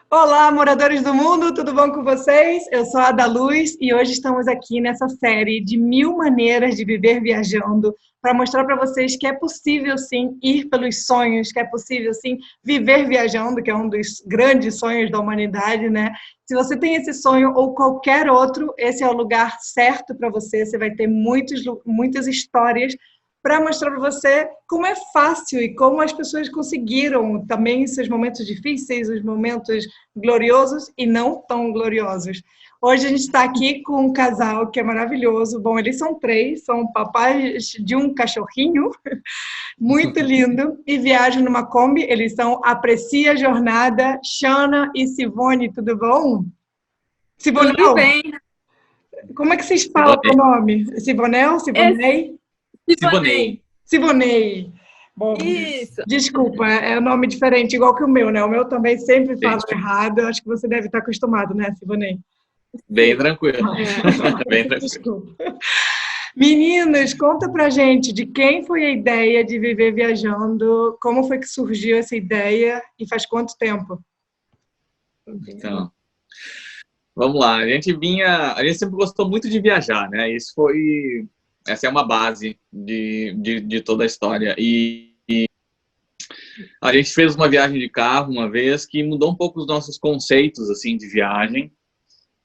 Olá, moradores do mundo, tudo bom com vocês? Eu sou a Ada Luz e hoje estamos aqui nessa série de 1000 maneiras de viver viajando para mostrar para vocês que é possível sim ir pelos sonhos, que é possível sim viver viajando, que é um dos grandes sonhos da humanidade, né? Se você tem esse sonho ou qualquer outro, esse é o lugar certo para você. Você vai ter muitas histórias para mostrar para você como é fácil e como as pessoas conseguiram também seus momentos difíceis, os momentos gloriosos e não tão gloriosos. Hoje a gente está aqui com um casal que é maravilhoso. Bom, eles são 3, são papais de um cachorrinho, muito lindo, e viajam numa Kombi. Eles são Aprecia a Jornada, Shana e Sivone, tudo bom? Sivonel? Tudo bem. Como é que vocês falam o nome? Sivonel? Sivonei? Sivonei. Sivonei. Bom, Isso. Desculpa, é um nome diferente, igual que o meu, né? O meu também sempre falo errado. Acho que você deve estar acostumado, né, Sivonei? Bem tranquilo. Bem tranquilo. Desculpa. Meninas, conta pra gente de quem foi a ideia de viver viajando, como foi que surgiu essa ideia e faz quanto tempo? Então, vamos lá. A gente sempre gostou muito de viajar, né? Essa é uma base de toda a história. E a gente fez uma viagem de carro uma vez que mudou um pouco os nossos conceitos assim de viagem.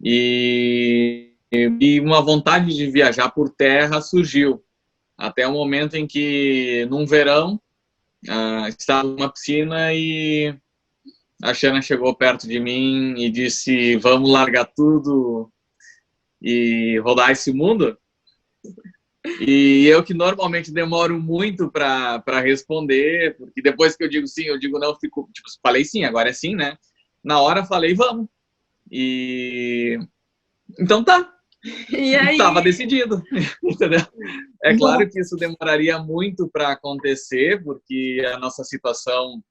E uma vontade de viajar por terra surgiu. Até o momento em que, num verão, estava numa piscina e a Shana chegou perto de mim e disse: vamos largar tudo e rodar esse mundo? E eu, que normalmente demoro muito para responder, porque depois que eu digo sim, eu digo não, fico, tipo, falei sim, agora é sim, né? Na hora falei, vamos. E então tá. E aí? Estava decidido, entendeu? É claro que isso demoraria muito para acontecer, porque a nossa situação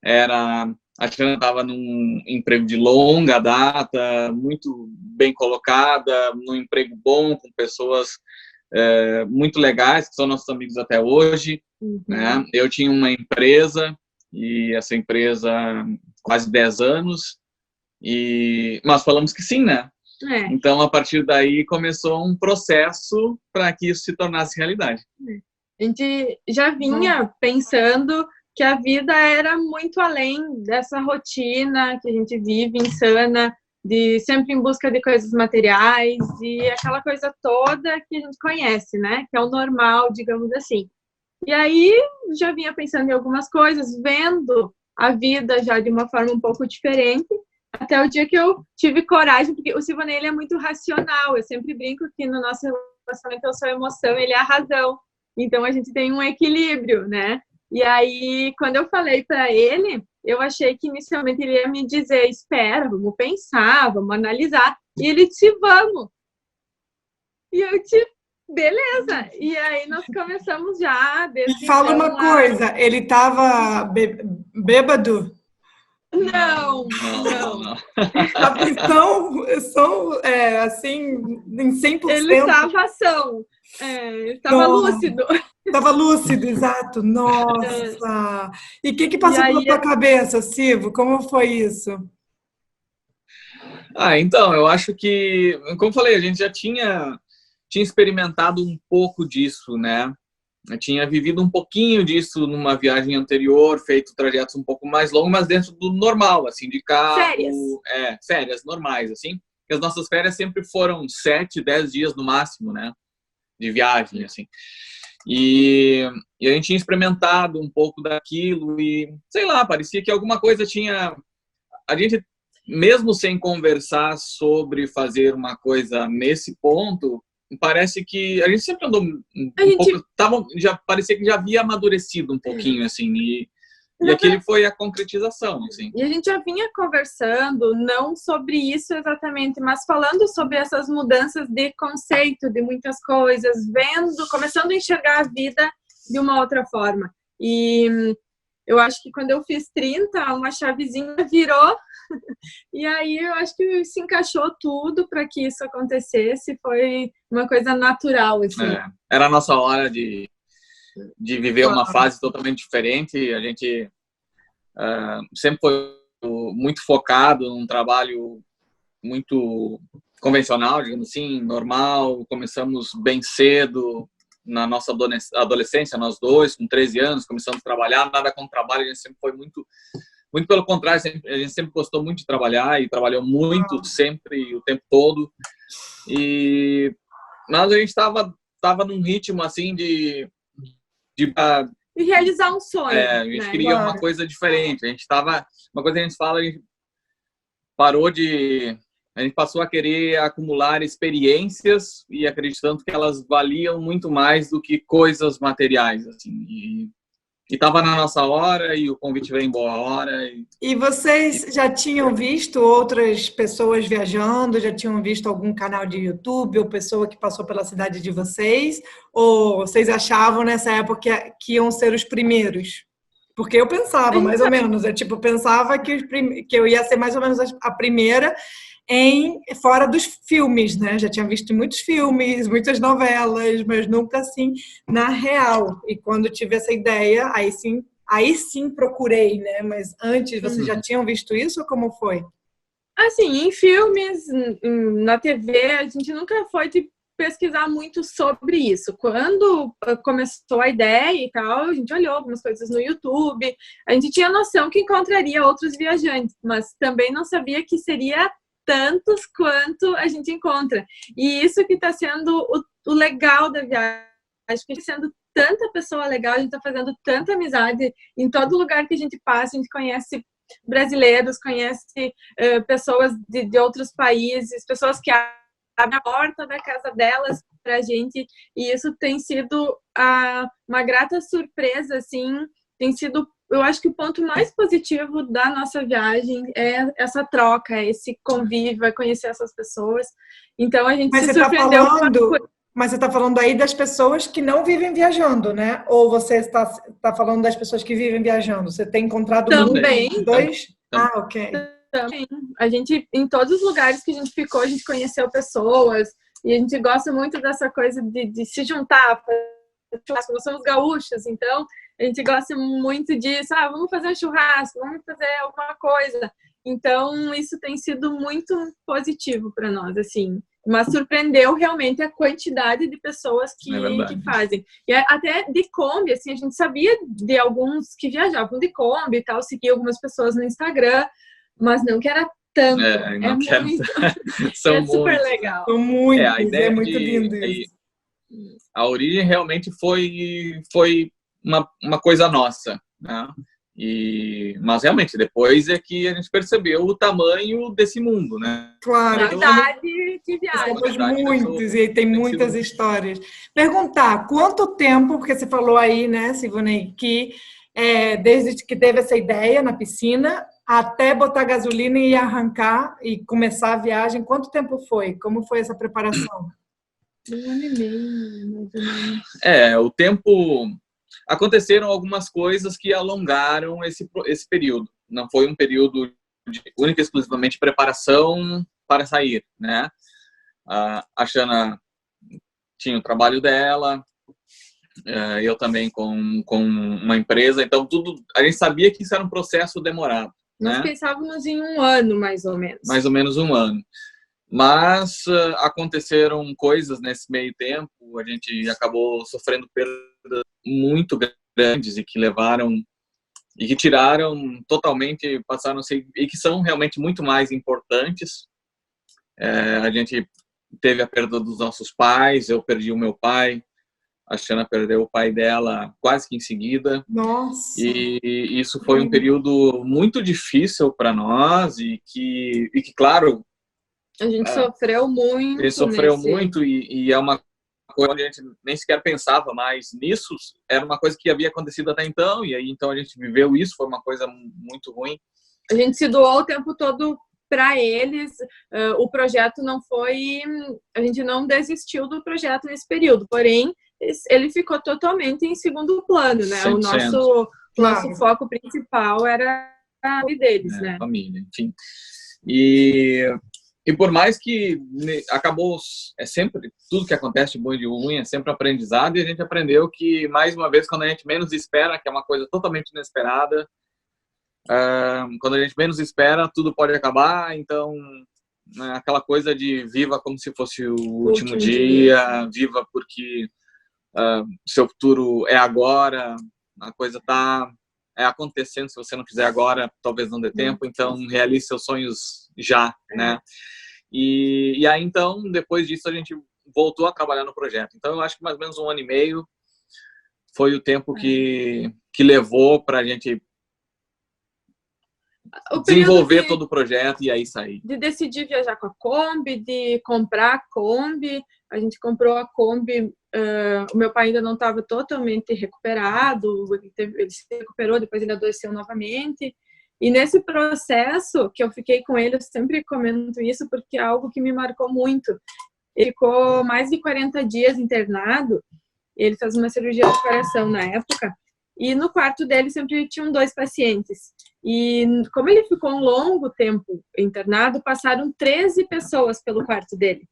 era... A Shana estava num emprego de longa data, muito bem colocada, num emprego bom, com pessoas muito legais, que são nossos amigos até hoje. Né? Eu tinha uma empresa, e essa empresa quase 10 anos, e nós falamos que sim, né? Então, a partir daí, começou um processo para que isso se tornasse realidade. A gente já vinha pensando que a vida era muito além dessa rotina que a gente vive insana, de sempre em busca de coisas materiais e aquela coisa toda que a gente conhece, né? Que é o normal, digamos assim. E aí, já vinha pensando em algumas coisas, vendo a vida já de uma forma um pouco diferente, até o dia que eu tive coragem, porque o Sivonei, ele é muito racional. Eu sempre brinco que no nosso relacionamento eu sou a emoção, ele é a razão. Então, a gente tem um equilíbrio, né? E aí, quando eu falei para ele, eu achei que inicialmente ele ia me dizer, espera, vamos pensar, vamos analisar. E ele disse, vamos. E eu disse, beleza. E aí, nós começamos já. E fala então, uma coisa, ele estava bêbado? Não. São assim, em 100%. Ele estava ação. Estava lúcido. Estava lúcido, exato. Nossa! E o que passou pela tua cabeça, Sivo? Como foi isso? Então, eu acho que, como falei, a gente já tinha experimentado um pouco disso, né? Eu tinha vivido um pouquinho disso numa viagem anterior, feito trajetos um pouco mais longos, mas dentro do normal, assim, de carro. Férias. Férias normais, assim. Porque as nossas férias sempre foram 7, 10 dias no máximo, né? De viagem, assim. E a gente tinha experimentado um pouco daquilo e, sei lá, parecia que alguma coisa tinha... A gente, mesmo sem conversar sobre fazer uma coisa nesse ponto... Parece que a gente sempre andou pouco, já parecia que já havia amadurecido um pouquinho, assim, e aquele foi a concretização, assim. E a gente já vinha conversando, não sobre isso exatamente, mas falando sobre essas mudanças de conceito de muitas coisas, começando a enxergar a vida de uma outra forma. E eu acho que quando eu fiz 30, uma chavezinha virou, e aí eu acho que se encaixou tudo para que isso acontecesse, foi uma coisa natural, assim. Era a nossa hora de viver uma fase totalmente diferente. A gente sempre foi muito focado num trabalho muito convencional, digamos assim, normal. Começamos bem cedo, na nossa adolescência, nós dois, com 13 anos, começamos a trabalhar. Nada com trabalho, a gente sempre foi muito pelo contrário, a gente sempre gostou muito de trabalhar e trabalhou muito, sempre, o tempo todo. Mas a gente estava num ritmo assim de realizar um sonho. A gente queria uma coisa diferente. Uma coisa que a gente fala, a gente passou a querer acumular experiências e acreditando que elas valiam muito mais do que coisas materiais, assim. E estava na nossa hora e o convite veio em boa hora. E vocês já tinham visto outras pessoas viajando? Já tinham visto algum canal de YouTube ou pessoa que passou pela cidade de vocês? Ou vocês achavam nessa época que iam ser os primeiros? Porque eu pensava, mais ou menos. Eu pensava que eu ia ser mais ou menos a primeira fora dos filmes, né? Já tinha visto muitos filmes, muitas novelas, mas nunca assim na real. E quando tive essa ideia, aí sim procurei, né? Mas antes vocês já tinham visto isso ou como foi? Assim, em filmes, na TV, a gente nunca foi de pesquisar muito sobre isso. Quando começou a ideia e tal, a gente olhou algumas coisas no YouTube, a gente tinha noção que encontraria outros viajantes, mas também não sabia que seria tantos quanto a gente encontra. E isso que está sendo o legal da viagem, acho que sendo tanta pessoa legal, a gente está fazendo tanta amizade em todo lugar que a gente passa, a gente conhece brasileiros, conhece pessoas de outros países, pessoas que abrem a porta da casa delas para a gente, e isso tem sido uma grata surpresa, assim, tem sido, eu acho que o ponto mais positivo da nossa viagem é essa troca, esse convívio, é conhecer essas pessoas. Então a gente se surpreendeu. Mas você está falando aí das pessoas que não vivem viajando, né? Ou você está falando das pessoas que vivem viajando? Você tem encontrado também dois? Ok. Também. A gente, em todos os lugares que a gente ficou, a gente conheceu pessoas e a gente gosta muito dessa coisa de se juntar. Nós somos gaúchos, então a gente gosta muito disso. Vamos fazer um churrasco, vamos fazer alguma coisa. Então, isso tem sido muito positivo para nós, assim. Mas surpreendeu realmente a quantidade de pessoas que fazem. E até de Kombi, assim, a gente sabia de alguns que viajavam de Kombi e tal, seguia algumas pessoas no Instagram, mas não que era tanto. Muito. São super legal. São muitos, é muito lindo isso. A origem realmente foi uma coisa nossa, né? Mas realmente depois é que a gente percebeu o tamanho desse mundo, né? Claro. Quantidade de viagens. Muitos e tem muitas histórias. Perguntar quanto tempo, porque você falou aí, né, Silvonei, que desde que teve essa ideia na piscina até botar gasolina e arrancar e começar a viagem, quanto tempo foi? Como foi essa preparação? 1 ano e meio, mais ou menos. O tempo... Aconteceram algumas coisas que alongaram esse período. Não foi um período de única e exclusivamente preparação para sair, né? A Xana tinha o trabalho dela, eu também com uma empresa, então a gente sabia que isso era um processo demorado. Nós pensávamos em 1 ano, mais ou menos. Mais ou menos 1 ano. Mas aconteceram coisas nesse meio tempo, a gente acabou sofrendo perdas muito grandes e que levaram e que tiraram totalmente, passaram a ser, e que são realmente muito mais importantes. A gente teve a perda dos nossos pais, eu perdi o meu pai, a Xana perdeu o pai dela quase que em seguida. Nossa! E isso foi um período muito difícil para nós e que, claro, a gente sofreu muito. Ele sofreu muito e é uma coisa onde a gente nem sequer pensava mais nisso. Era uma coisa que havia acontecido até então, e aí então a gente viveu isso, foi uma coisa muito ruim. A gente se doou o tempo todo para eles. O projeto não foi... A gente não desistiu do projeto nesse período, porém, ele ficou totalmente em segundo plano, né? 100%. Claro. Nosso foco principal era a família deles, né? Família, enfim. E por mais que acabou, sempre, tudo que acontece de bom e de ruim é sempre aprendizado, e a gente aprendeu que, mais uma vez, quando a gente menos espera, que é uma coisa totalmente inesperada, quando a gente menos espera, tudo pode acabar. Então, aquela coisa de viva como se fosse o último dia, viva porque seu futuro é agora, a coisa está acontecendo, se você não fizer agora, talvez não dê tempo, então realize seus sonhos já, né? E aí, então, depois disso, a gente voltou a trabalhar no projeto. Então, eu acho que mais ou menos 1 ano e meio foi o tempo que levou para a gente desenvolver todo o projeto e aí sair. De decidir viajar com a Kombi, de comprar a Kombi. A gente comprou a Kombi, o meu pai ainda não estava totalmente recuperado, ele se recuperou, depois ele adoeceu novamente. E nesse processo que eu fiquei com ele, eu sempre comento isso porque é algo que me marcou muito. Ele ficou mais de 40 dias internado, ele fez uma cirurgia de coração na época, e no quarto dele sempre tinham 2 pacientes. E como ele ficou um longo tempo internado, passaram 13 pessoas pelo quarto dele.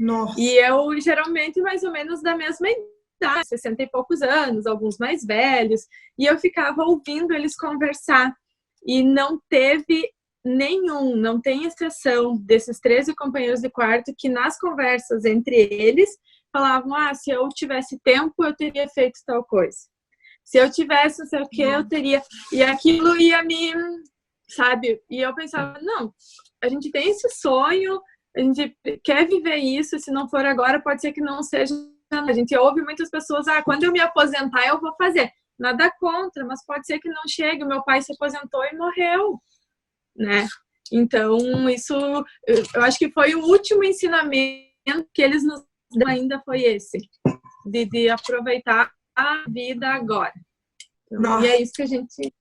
Nossa. E eu, geralmente, mais ou menos da mesma idade, 60 e poucos anos, alguns mais velhos, e eu ficava ouvindo eles conversar. E não teve nenhum, não tem exceção desses 13 companheiros de quarto que nas conversas entre eles falavam, se eu tivesse tempo eu teria feito tal coisa. Se eu tivesse não sei o que, eu teria... E aquilo ia me... Sabe? E eu pensava, não, a gente tem esse sonho, a gente quer viver isso, se não for agora, pode ser que não seja. A gente ouve muitas pessoas, quando eu me aposentar eu vou fazer. Nada contra, mas pode ser que não chegue. O meu pai se aposentou e morreu, né? Então, isso, eu acho que foi o último ensinamento que eles nos dão ainda foi esse, de aproveitar a vida agora. Então, e é isso que a gente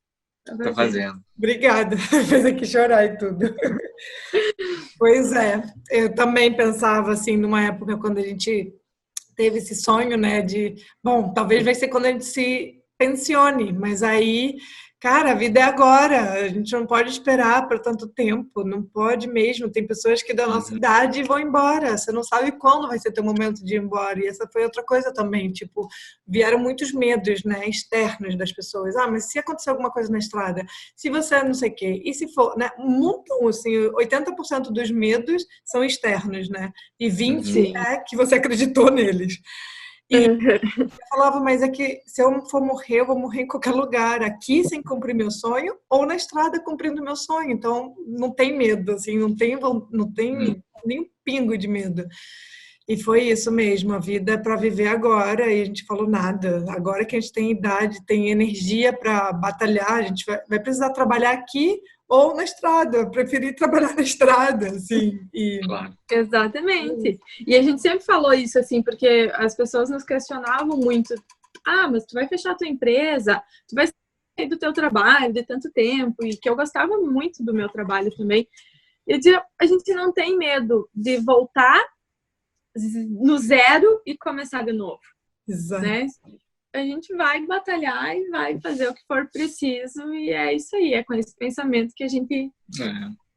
está fazendo. Obrigada, fez aqui chorar e tudo. Pois é, eu também pensava assim, numa época quando a gente teve esse sonho, né, de, bom, talvez vai ser quando a gente se pensione, mas aí, cara, a vida é agora, a gente não pode esperar por tanto tempo, não pode mesmo, tem pessoas que da nossa idade vão embora, você não sabe quando vai ser teu momento de ir embora, e essa foi outra coisa também, tipo, vieram muitos medos, né, externos das pessoas, mas se acontecer alguma coisa na estrada, se você não sei o quê, e se for, né, muito, assim, 80% dos medos são externos, né, e 20% é que você acreditou neles. E eu falava, mas é que se eu for morrer, eu vou morrer em qualquer lugar, aqui sem cumprir meu sonho, ou na estrada cumprindo meu sonho. Então, não tem medo, assim, não tem nem um pingo de medo. E foi isso mesmo, a vida é para viver agora, e a gente falou nada. Agora que a gente tem idade, tem energia para batalhar, a gente vai precisar trabalhar aqui ou na estrada. Eu preferi trabalhar na estrada, assim. Claro. Exatamente. E a gente sempre falou isso, assim, porque as pessoas nos questionavam muito. Mas tu vai fechar a tua empresa, tu vai sair do teu trabalho de tanto tempo, e que eu gostava muito do meu trabalho também. Eu dizia, a gente não tem medo de voltar no zero e começar de novo. Exato. Né? A gente vai batalhar e vai fazer o que for preciso, e é isso aí, é com esse pensamento que a gente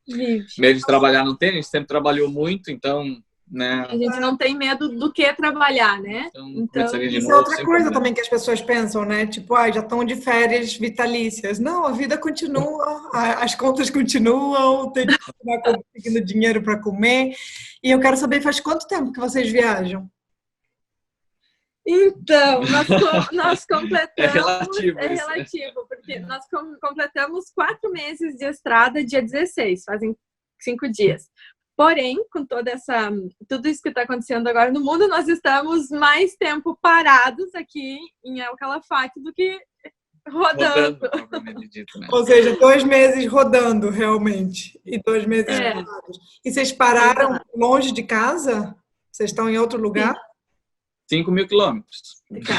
vive. Medo de trabalhar não tem, a gente sempre trabalhou muito, então, né? A gente não tem medo do que trabalhar, né? Então isso é outra coisa também que as pessoas pensam, né? Tipo, já estão de férias vitalícias. Não, a vida continua, as contas continuam, tem que continuar conseguindo dinheiro para comer. E eu quero saber, faz quanto tempo que vocês viajam? Então, nós completamos... É relativo, porque nós completamos 4 meses de estrada dia 16, fazem 5 dias. Porém, com tudo isso que está acontecendo agora no mundo, nós estamos mais tempo parados aqui em El Calafate do que rodando. Propriamente dito, né? Ou seja, 2 meses rodando, realmente. E 2 meses parados. E vocês pararam longe de casa? Vocês estão em outro lugar? 5.000 quilômetros. Então,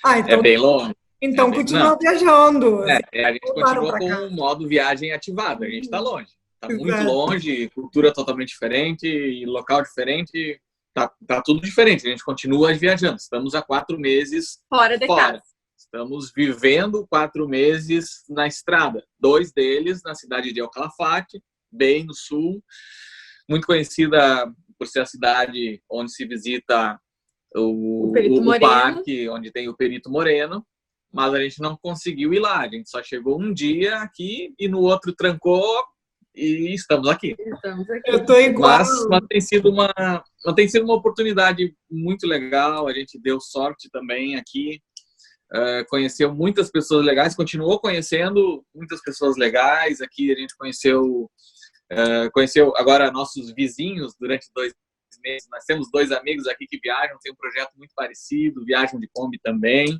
é bem longe. Então, continua viajando. A gente continua com o modo viagem ativado. A gente está longe. Está muito longe, cultura totalmente diferente, local diferente. Tá tudo diferente. A gente continua viajando. Estamos há 4 meses fora de casa. Estamos vivendo 4 meses na estrada. 2 deles na cidade de El Calafate, bem no sul, muito conhecida por ser a cidade onde se visita o parque, onde tem o Perito Moreno, mas a gente não conseguiu ir lá. A gente só chegou um dia aqui e no outro trancou e estamos aqui. Eu tô igual. Mas tem sido uma oportunidade muito legal. A gente deu sorte também aqui. Conheceu muitas pessoas legais, continuou conhecendo muitas pessoas legais. Aqui a gente conheceu agora nossos vizinhos durante 2 meses. Nós temos 2 amigos aqui que viajam, tem um projeto muito parecido, viajam de Kombi também.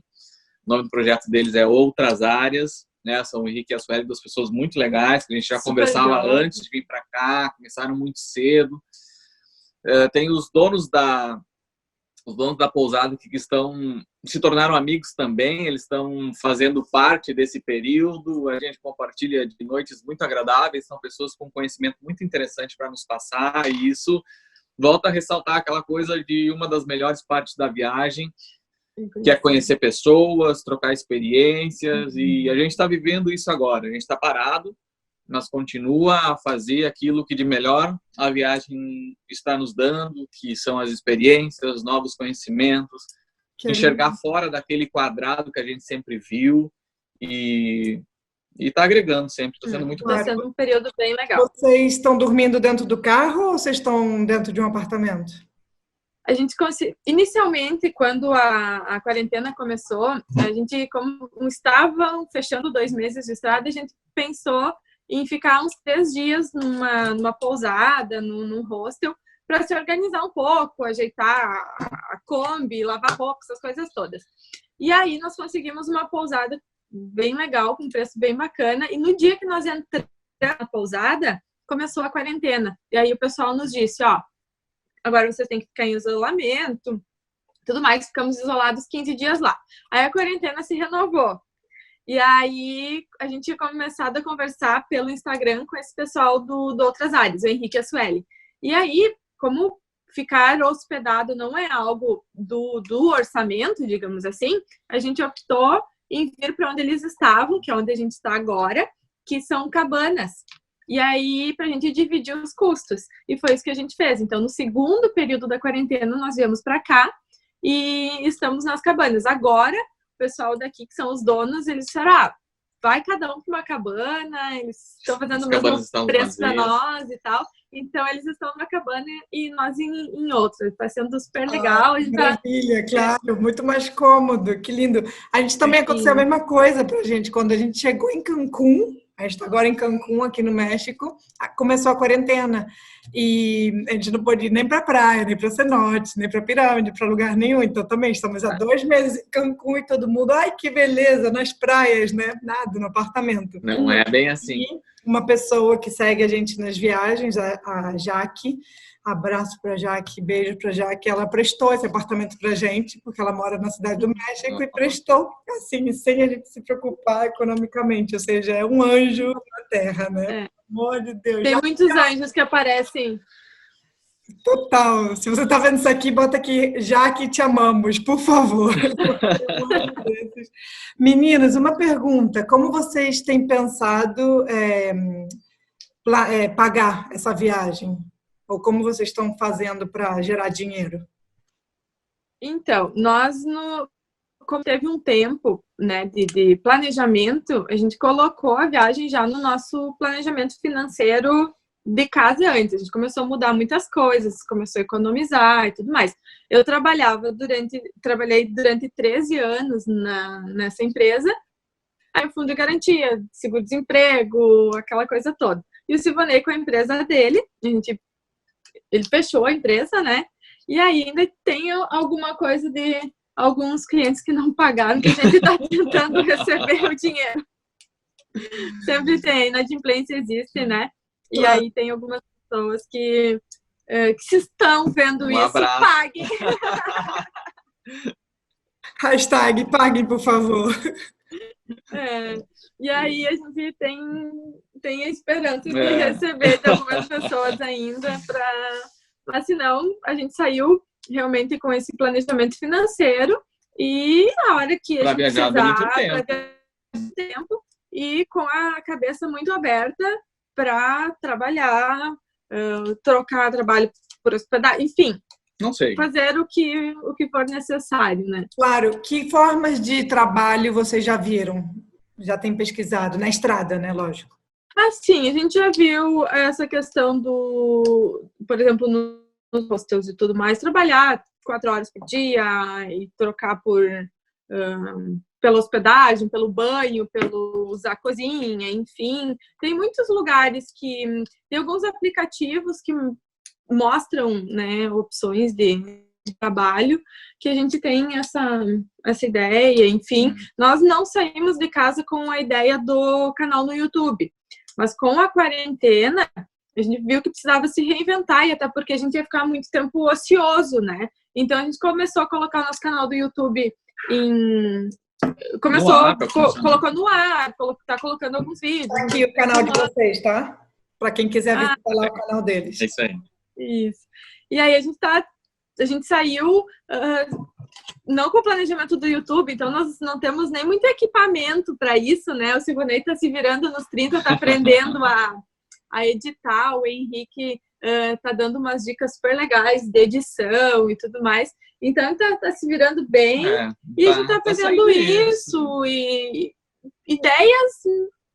O nome do projeto deles é Outras Áreas, né? São o Henrique e a Sueli, 2 pessoas muito legais, que a gente já conversava antes de vir para cá, começaram muito cedo. Tem os donos da pousada que se tornaram amigos também, eles estão fazendo parte desse período. A gente compartilha de noites muito agradáveis, são pessoas com conhecimento muito interessante para nos passar, e isso volta a ressaltar aquela coisa de uma das melhores partes da viagem, que é conhecer pessoas, trocar experiências, e a gente está vivendo isso agora. A gente está parado, mas continua a fazer aquilo que de melhor a viagem está nos dando, que são as experiências, novos conhecimentos, enxergar fora daquele quadrado que a gente sempre viu e está agregando sempre, está sendo muito bom. Está sendo um período bem legal. Vocês estão dormindo dentro do carro ou vocês estão dentro de um apartamento? A gente inicialmente, quando a quarentena começou, a gente, como estavam fechando 2 meses de estrada, a gente pensou em ficar uns 3 dias numa pousada, num hostel, para se organizar um pouco, ajeitar a Kombi, lavar roupa, essas coisas todas. E aí nós conseguimos uma pousada bem legal, com preço bem bacana, e no dia que nós entramos na pousada, começou a quarentena. E aí o pessoal nos disse, agora vocês têm que ficar em isolamento, tudo mais, ficamos isolados 15 dias lá. Aí a quarentena se renovou. E aí a gente tinha começado a conversar pelo Instagram com esse pessoal do Outras Áreas, o Henrique e a Sueli. E aí, como ficar hospedado não é algo do orçamento, digamos assim, a gente optou em vir para onde eles estavam, que é onde a gente está agora, que são cabanas. E aí, para a gente dividir os custos. E foi isso que a gente fez. Então, no segundo período da quarentena, nós viemos para cá e estamos nas cabanas. Agora, o pessoal daqui, que são os donos, eles disseram, vai cada um para uma cabana, eles estão fazendo o mesmo preço para nós e tal. Então, eles estão numa cabana e nós em outra. Está sendo super legal. Maravilha, claro. Muito mais cômodo. Que lindo. A gente também aconteceu a mesma coisa para a gente. Quando a gente chegou em Cancún, a gente está agora em Cancún, aqui no México, começou a quarentena. E a gente não pôde ir nem para a praia, nem para cenote, nem para pirâmide, para lugar nenhum. Então, também estamos há 2 meses em Cancún e todo mundo, ai, que beleza, nas praias, né? Nada, no apartamento. Não é bem assim. E uma pessoa que segue a gente nas viagens, a Jaque, abraço para Jaque, beijo para Jaque, ela prestou esse apartamento para a gente, porque ela mora na cidade do México, e prestou, assim, sem a gente se preocupar economicamente, ou seja, é um anjo na terra, né? Amor de Deus. Tem muitos anjos que aparecem. Total. Se você está vendo isso aqui, bota aqui, Jaque, te amamos, por favor. Meninas, uma pergunta. Como vocês têm pensado pagar essa viagem? Ou como vocês estão fazendo para gerar dinheiro? Então, como teve um tempo, né, de planejamento, a gente colocou a viagem já no nosso planejamento financeiro de casa antes. A gente começou a mudar muitas coisas, começou a economizar e tudo mais. Eu trabalhei durante 13 anos nessa empresa, aí o fundo de garantia, seguro-desemprego, aquela coisa toda. E o Silvanei, com a empresa dele, ele fechou a empresa, né? E aí ainda tem alguma coisa de alguns clientes que não pagaram, que a gente está tentando receber o dinheiro. Sempre tem, inadimplência existe, né? E aí tem algumas pessoas que se estão vendo isso, paguem. Hashtag paguem, por favor. E aí a gente tem a esperança de receber de algumas pessoas ainda, mas senão a gente saiu realmente com esse planejamento financeiro E a hora que a Para gente viajar durante o precisar, tempo. para viajar tempo, e com a cabeça muito aberta para trabalhar, trocar trabalho por hospedagem, enfim, Não sei. fazer o que for necessário, né? Claro, que formas de trabalho vocês já viram? Já tem pesquisado? Na estrada, né? Lógico. Assim, a gente já viu essa questão do, por exemplo, nos hostels e tudo mais, trabalhar 4 horas por dia e trocar pela hospedagem, pelo banho, pelo usar a cozinha, enfim. Tem muitos lugares tem alguns aplicativos que mostram, né, opções de trabalho, que a gente tem essa ideia, enfim. Nós não saímos de casa com a ideia do canal no YouTube, mas com a quarentena, a gente viu que precisava se reinventar, e até porque a gente ia ficar muito tempo ocioso, né? Então a gente começou a colocar o nosso canal do YouTube colocou no ar, tá colocando alguns vídeos. Tá aqui o canal de vocês, tá? Para quem quiser visitar lá o canal deles. É isso aí. Isso. E aí a gente saiu não com o planejamento do YouTube, então nós não temos nem muito equipamento para isso, né? O Silvonei está se virando nos 30, está aprendendo a editar, o Henrique tá dando umas dicas super legais de edição e tudo mais. Então tá se virando bem, e a gente tá fazendo isso, e ideias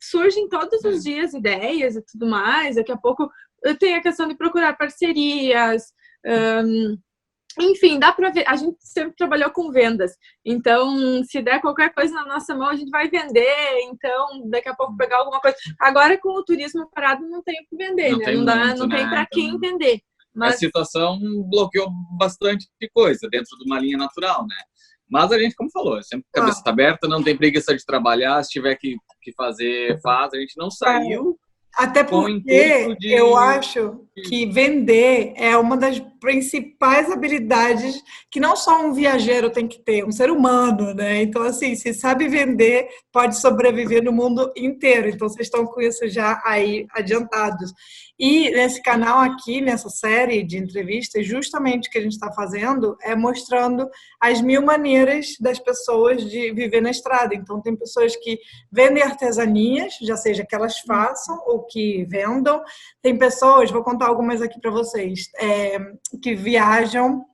surgem todos os dias, ideias e tudo mais. Daqui a pouco tem a questão de procurar parcerias, enfim, dá para ver. A gente sempre trabalhou com vendas, então se der qualquer coisa na nossa mão, a gente vai vender. Então, daqui a pouco pegar alguma coisa. Agora, com o turismo parado, não tem o que vender, né? Não tem para quem vender. Mas a situação bloqueou bastante de coisa dentro de uma linha natural, né? Mas a gente, como falou, sempre cabeça aberta, não tem preguiça de trabalhar, se tiver que fazer, faz. A gente não saiu. Até porque eu acho que vender é uma das principais habilidades que não só um viajeiro tem que ter, um ser humano, né? Então, assim, se sabe vender, pode sobreviver no mundo inteiro. Então, vocês estão com isso já aí adiantados. E nesse canal aqui, nessa série de entrevistas, justamente o que a gente está fazendo é mostrando as 1000 maneiras das pessoas de viver na estrada. Então, tem pessoas que vendem artesanias, já seja que elas façam ou que vendam. Tem pessoas, vou contar algumas aqui para vocês, que viajam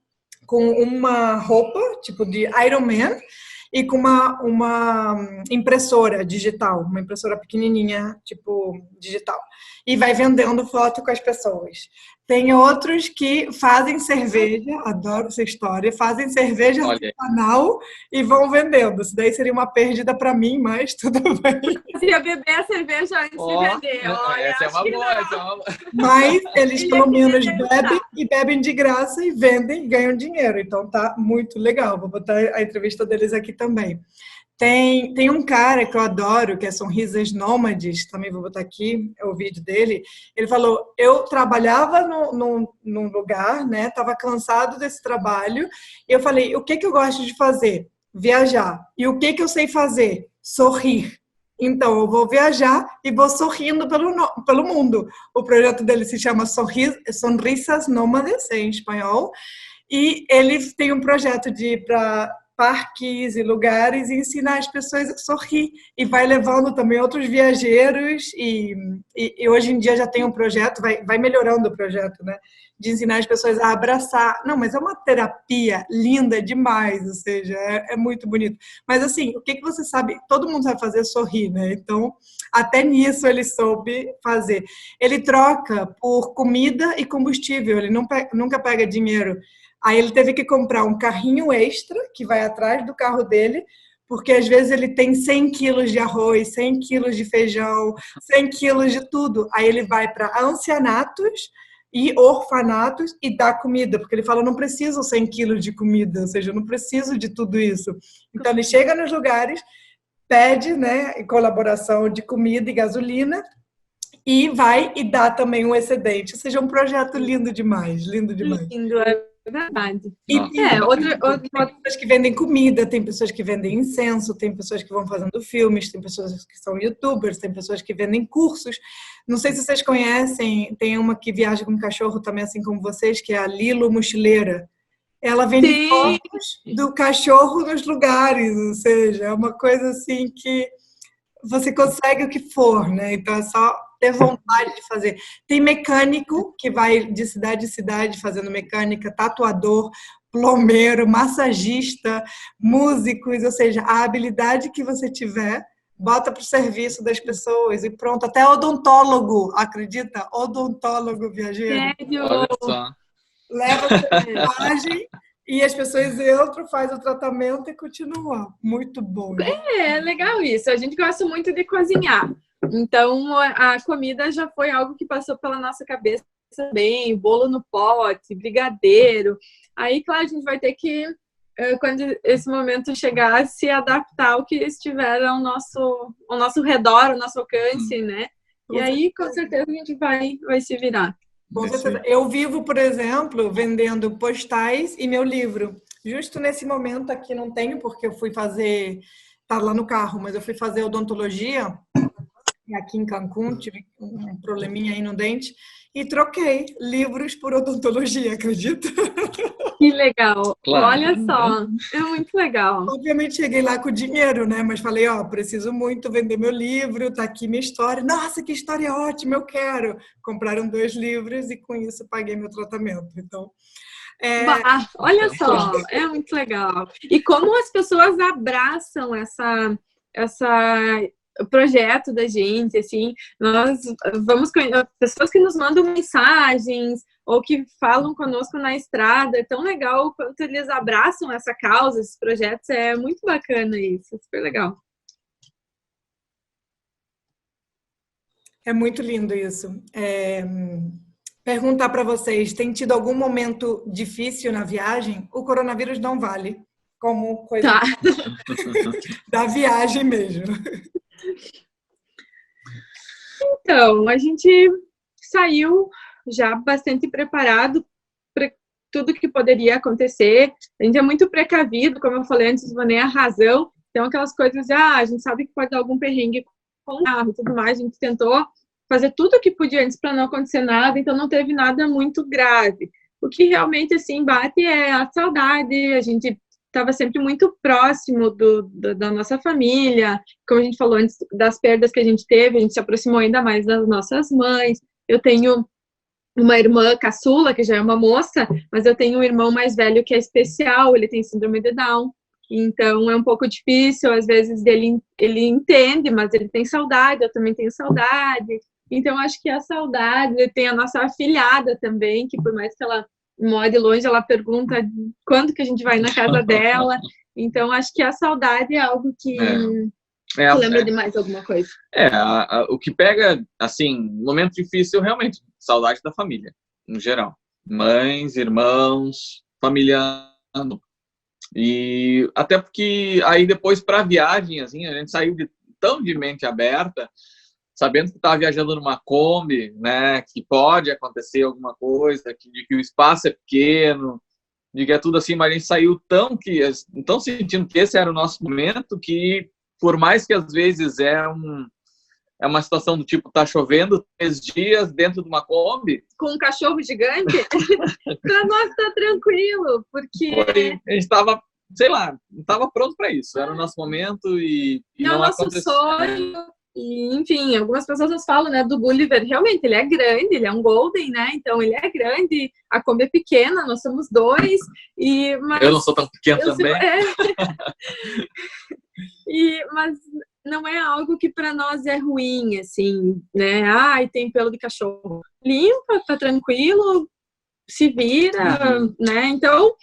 com uma roupa, tipo de Iron Man, e com uma impressora digital, uma impressora pequenininha, tipo digital, e vai vendendo foto com as pessoas. Tem outros que fazem cerveja, adoro essa história, fazem cerveja artesanal e vão vendendo. Isso daí seria uma perdida para mim, mas tudo bem. Se eu beber a cerveja antes de vender, olha, essa é uma boa. Mas eles pelo menos bebem de graça e vendem e ganham dinheiro. Então tá muito legal. Vou botar a entrevista deles aqui também. Tem um cara que eu adoro, que é Sonrisas Nômades, também vou botar aqui o vídeo dele. Ele falou, eu trabalhava num lugar, né? Estava cansado desse trabalho, e eu falei, o que eu gosto de fazer? Viajar. E o que eu sei fazer? Sorrir. Então, eu vou viajar e vou sorrindo pelo mundo. O projeto dele se chama Sonrisas Nômades, em espanhol, e ele tem um projeto de ir para parques e lugares e ensinar as pessoas a sorrir, e vai levando também outros viajeros, e hoje em dia já tem um projeto, vai melhorando o projeto, né, de ensinar as pessoas a abraçar. Não, mas é uma terapia linda demais, ou seja, é muito bonito. Mas assim, o que você sabe, todo mundo sabe fazer sorrir, né, então até nisso ele soube fazer. Ele troca por comida e combustível, ele nunca pega dinheiro. Aí ele teve que comprar um carrinho extra, que vai atrás do carro dele, porque às vezes ele tem 100 quilos de arroz, 100 quilos de feijão, 100 quilos de tudo. Aí ele vai para ancianatos e orfanatos e dá comida, porque ele fala, não preciso 100 quilos de comida, ou seja, eu não preciso de tudo isso. Então ele chega nos lugares, pede, né, colaboração de comida e gasolina, e vai e dá também um excedente. Ou seja, um projeto lindo demais, lindo demais. Lindo, é verdade. E tem pessoas que vendem comida, tem pessoas que vendem incenso, tem pessoas que vão fazendo filmes, tem pessoas que são youtubers, tem pessoas que vendem cursos. Não sei se vocês conhecem, tem uma que viaja com um cachorro também, assim como vocês, que é a Lilo Mochileira. Ela vende Sim. fotos do cachorro nos lugares, ou seja, é uma coisa assim que você consegue o que for, né? Então é só ter vontade de fazer. Tem mecânico que vai de cidade em cidade fazendo mecânica, tatuador, plomeiro, massagista, músicos, ou seja, a habilidade que você tiver, bota para o serviço das pessoas e pronto. Até odontólogo, acredita? Odontólogo viajeiro. Sério? Olha só. Leva a imagem e as pessoas entram, faz o tratamento e continua. Muito bom. Né? É legal isso. A gente gosta muito de cozinhar. Então, a comida já foi algo que passou pela nossa cabeça também. Bolo no pote, brigadeiro. Aí, claro, a gente vai ter que, quando esse momento chegar, se adaptar ao que estiver ao nosso redor, ao nosso alcance, né? E aí, com certeza, a gente vai se virar. Com certeza. Eu vivo, por exemplo, vendendo postais e meu livro. Justo nesse momento aqui não tenho, porque eu fui fazer, tá lá no carro, mas eu fui fazer odontologia aqui em Cancún, tive um probleminha aí no dente e troquei livros por odontologia, acredita? Que legal. Claro. Olha só, é muito legal. Obviamente cheguei lá com dinheiro, né? Mas falei, ó, preciso muito vender meu livro, tá aqui minha história. Nossa, que história ótima, eu quero. Compraram 2 livros e com isso paguei meu tratamento. Então, olha só, é muito legal. E como as pessoas abraçam essa projeto da gente, assim, nós vamos pessoas que nos mandam mensagens ou que falam conosco na estrada, é tão legal o quanto eles abraçam essa causa, esses projetos, é muito bacana isso, é super legal. É muito lindo isso. Perguntar para vocês, tem tido algum momento difícil na viagem? O coronavírus não vale como coisa da viagem mesmo. Então, a gente saiu já bastante preparado para tudo que poderia acontecer. A gente é muito precavido, como eu falei antes, nem a razão. Então, aquelas coisas, a gente sabe que pode dar algum perrengue com o carro e tudo mais. A gente tentou fazer tudo o que podia antes para não acontecer nada, então não teve nada muito grave. O que realmente, assim, bate é a saudade. A gente estava sempre muito próximo da nossa família. Como a gente falou antes das perdas que a gente teve, a gente se aproximou ainda mais das nossas mães. Eu tenho uma irmã caçula, que já é uma moça, mas eu tenho um irmão mais velho que é especial, ele tem síndrome de Down. Então, é um pouco difícil, às vezes ele entende, mas ele tem saudade, eu também tenho saudade. Então, acho que a saudade, tem a nossa afilhada também, que por mais que ela more longe, ela pergunta quando que a gente vai na casa dela. Então, acho que a saudade é algo que lembra de mais alguma coisa. O que pega, assim, momento difícil, realmente, saudade da família, no geral. Mães, irmãos, família. E até porque aí depois para viagem, assim, a gente saiu tão de mente aberta, sabendo que estava viajando numa Kombi, né, que pode acontecer alguma coisa, de que o espaço é pequeno, de que é tudo assim, mas a gente saiu tão sentindo que esse era o nosso momento, que por mais que às vezes é uma situação do tipo, tá chovendo 3 dias dentro de uma Kombi. Com um cachorro gigante, para nós tá tranquilo, porque... A gente tava, sei lá, não estava pronto para isso, era o nosso momento e não nosso aconteceu. Sonho. E, enfim, algumas pessoas nos falam, né, do Gulliver, realmente, ele é grande, ele é um Golden, né, então ele é grande, a Kombi é pequena, nós somos 2, mas... Eu não sou tão pequeno também. Mas não é algo que para nós é ruim, assim, né, tem pelo de cachorro. Limpa, tá tranquilo, se vira, né, então,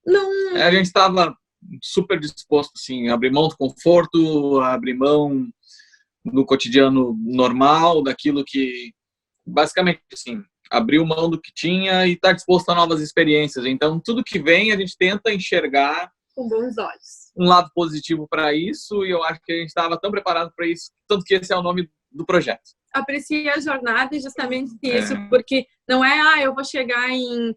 não... A gente estava super disposto, assim, a abrir mão do conforto, a abrir mão do cotidiano normal, daquilo que, basicamente, assim, abriu mão do que tinha e está disposto a novas experiências. Então, tudo que vem, a gente tenta enxergar com bons olhos. Um lado positivo para isso, e eu acho que a gente estava tão preparado para isso, tanto que esse é o nome do projeto. Aprecia a jornada, justamente isso, porque não é, eu vou chegar em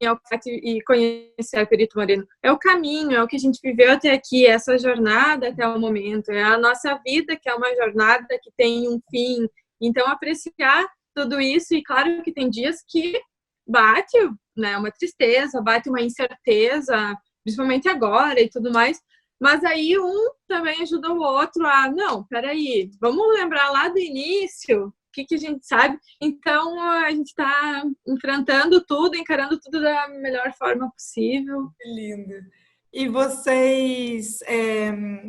Alcate e conhecer a Perito Moreno. É o caminho, é o que a gente viveu até aqui, essa jornada até o momento, é a nossa vida que é uma jornada que tem um fim. Então, apreciar tudo isso, e claro que tem dias que bate, né, uma tristeza, bate uma incerteza, principalmente agora e tudo mais. Mas aí um também ajuda o outro a, não, peraí, vamos lembrar lá do início, o que a gente sabe. Então, a gente está enfrentando tudo, encarando tudo da melhor forma possível. Que lindo. E vocês,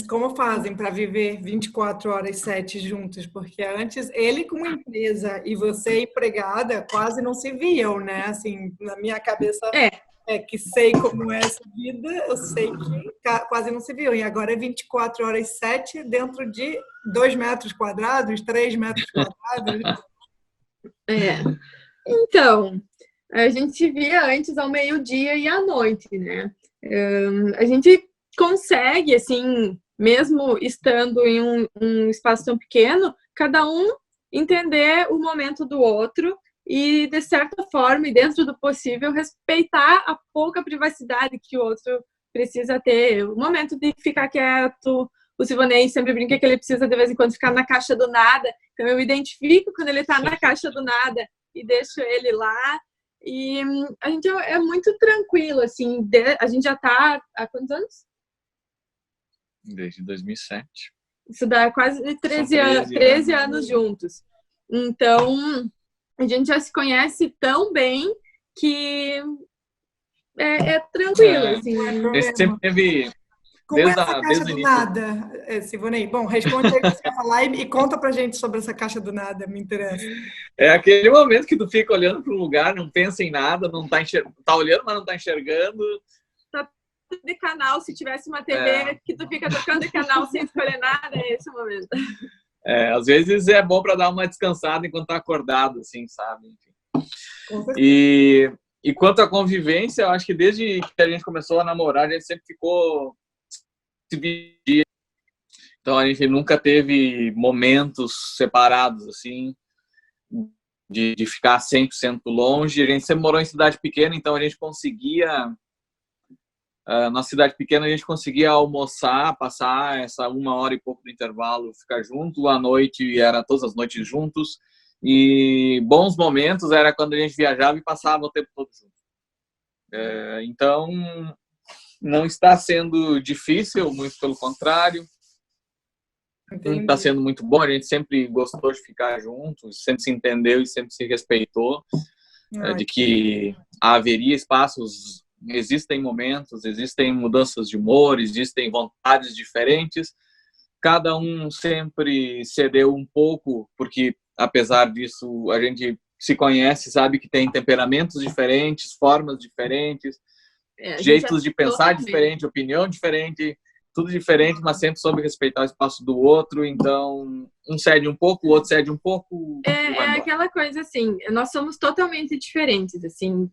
como fazem para viver 24 horas 7 juntos? Porque antes, ele com uma empresa e você empregada, quase não se viam, né? Assim, na minha cabeça, que sei como é essa vida, eu sei que quase não se viam. E agora é 24 horas 7 dentro de 2 metros quadrados, 3 metros quadrados. Então, a gente se via antes ao meio-dia e à noite, né? A gente consegue, assim, mesmo estando em um espaço tão pequeno, cada um entender o momento do outro e, de certa forma, e dentro do possível, respeitar a pouca privacidade que o outro precisa ter. O momento de ficar quieto. O Silvanei sempre brinca que ele precisa, de vez em quando, ficar na caixa do nada. Então, eu identifico quando ele está na caixa do nada e deixo ele lá. E a gente é muito tranquilo, assim. A gente já está há quantos anos? Desde 2007. Isso dá quase 13 anos juntos. Então, a gente já se conhece tão bem que é tranquilo, assim. A gente sempre teve... Como é essa caixa do nada, Silvanei? Bom, responde aí o que você vai falar e conta pra gente sobre essa caixa do nada, me interessa. É aquele momento que tu fica olhando para um lugar, não pensa em nada, não tá olhando, mas não tá enxergando. Tá de canal, se tivesse uma TV que tu fica trocando de canal sem escolher nada, é esse o momento. Às vezes é bom para dar uma descansada enquanto tá acordado, assim, sabe? E quanto à convivência, eu acho que desde que a gente começou a namorar, a gente sempre ficou... Então a gente nunca teve momentos separados assim de ficar 100% longe. A gente sempre morou em cidade pequena, então a gente conseguia na cidade pequena a gente conseguia almoçar, passar essa 1 hora e pouco do intervalo, ficar junto. À noite era todas as noites juntos, e bons momentos era quando a gente viajava e passava o tempo todo junto. Então não está sendo difícil, muito pelo contrário. Está sendo muito bom. A gente sempre gostou de ficar juntos, sempre se entendeu e sempre se respeitou, de que haveria espaços, existem momentos, existem mudanças de humor, existem vontades diferentes. Cada um sempre cedeu um pouco, porque, apesar disso, a gente se conhece, sabe que tem temperamentos diferentes, formas diferentes, jeitos de pensar diferente, opinião diferente, tudo diferente, mas sempre soube respeitar o espaço do outro. Então, um cede um pouco, o outro cede um pouco. É aquela coisa assim, nós somos totalmente diferentes, assim,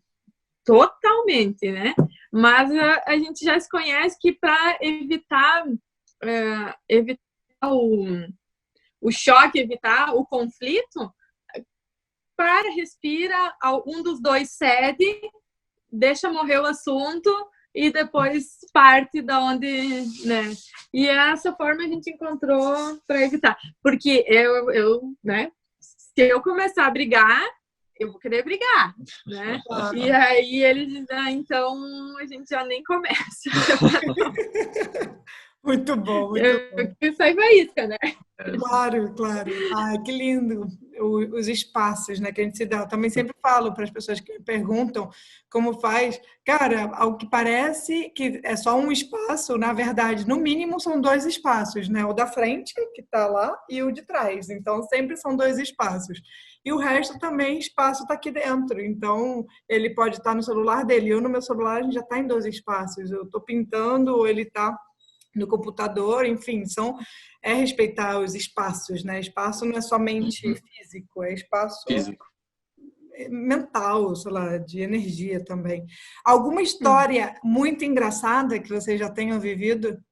totalmente, né? Mas a gente já se conhece que para evitar o choque, evitar o conflito, respira, um dos dois cede, deixa morrer o assunto e depois parte da onde, né? E essa forma a gente encontrou para evitar. Porque né? Se eu começar a brigar, eu vou querer brigar, né? E aí ele diz, então a gente já nem começa. Muito bom, muito bom. Isso aí vai isso, né? Claro, claro. Ai, que lindo os espaços, né, que a gente se dá. Eu também sempre falo para as pessoas que me perguntam como faz. Cara, ao que parece que é só um espaço, na verdade, no mínimo são 2 espaços, né? O da frente, que está lá, e o de trás. Então, sempre são 2 espaços. E o resto também, espaço está aqui dentro. Então, ele pode estar no celular dele. Eu, no meu celular, a gente já está em 2 espaços. Eu estou pintando, ou ele está no computador, enfim, respeitar os espaços, né? Espaço não é somente físico, é espaço mental, sei lá, de energia também. Alguma história muito engraçada que vocês já tenham vivido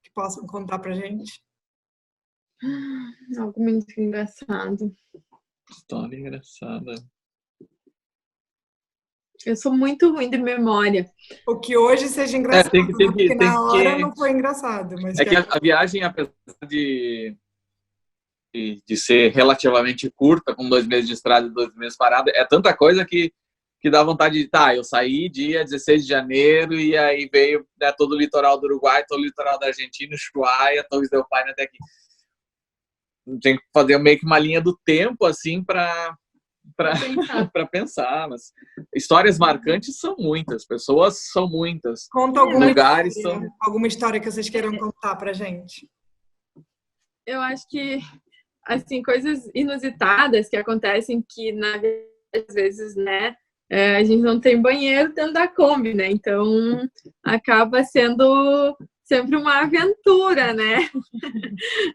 que possam contar pra gente? Algo muito engraçado. História engraçada. Eu sou muito ruim de memória. O que hoje seja engraçado, porque na hora não foi engraçado. Mas que a viagem, apesar de ser relativamente curta, com 2 meses de estrada e 2 meses parada, é tanta coisa que que dá vontade de, eu saí dia 16 de janeiro e aí veio, né, todo o litoral do Uruguai, todo o litoral da Argentina, Ushuaia, Torres del Paine até aqui. Tem que fazer meio que uma linha do tempo, assim, para pensar. Mas histórias marcantes são muitas, pessoas são muitas. Conta lugares alguma história que vocês queiram contar pra gente. Eu acho que, assim, coisas inusitadas que acontecem que, às vezes, né, a gente não tem banheiro dentro da Kombi, né? Então, acaba sendo sempre uma aventura, né?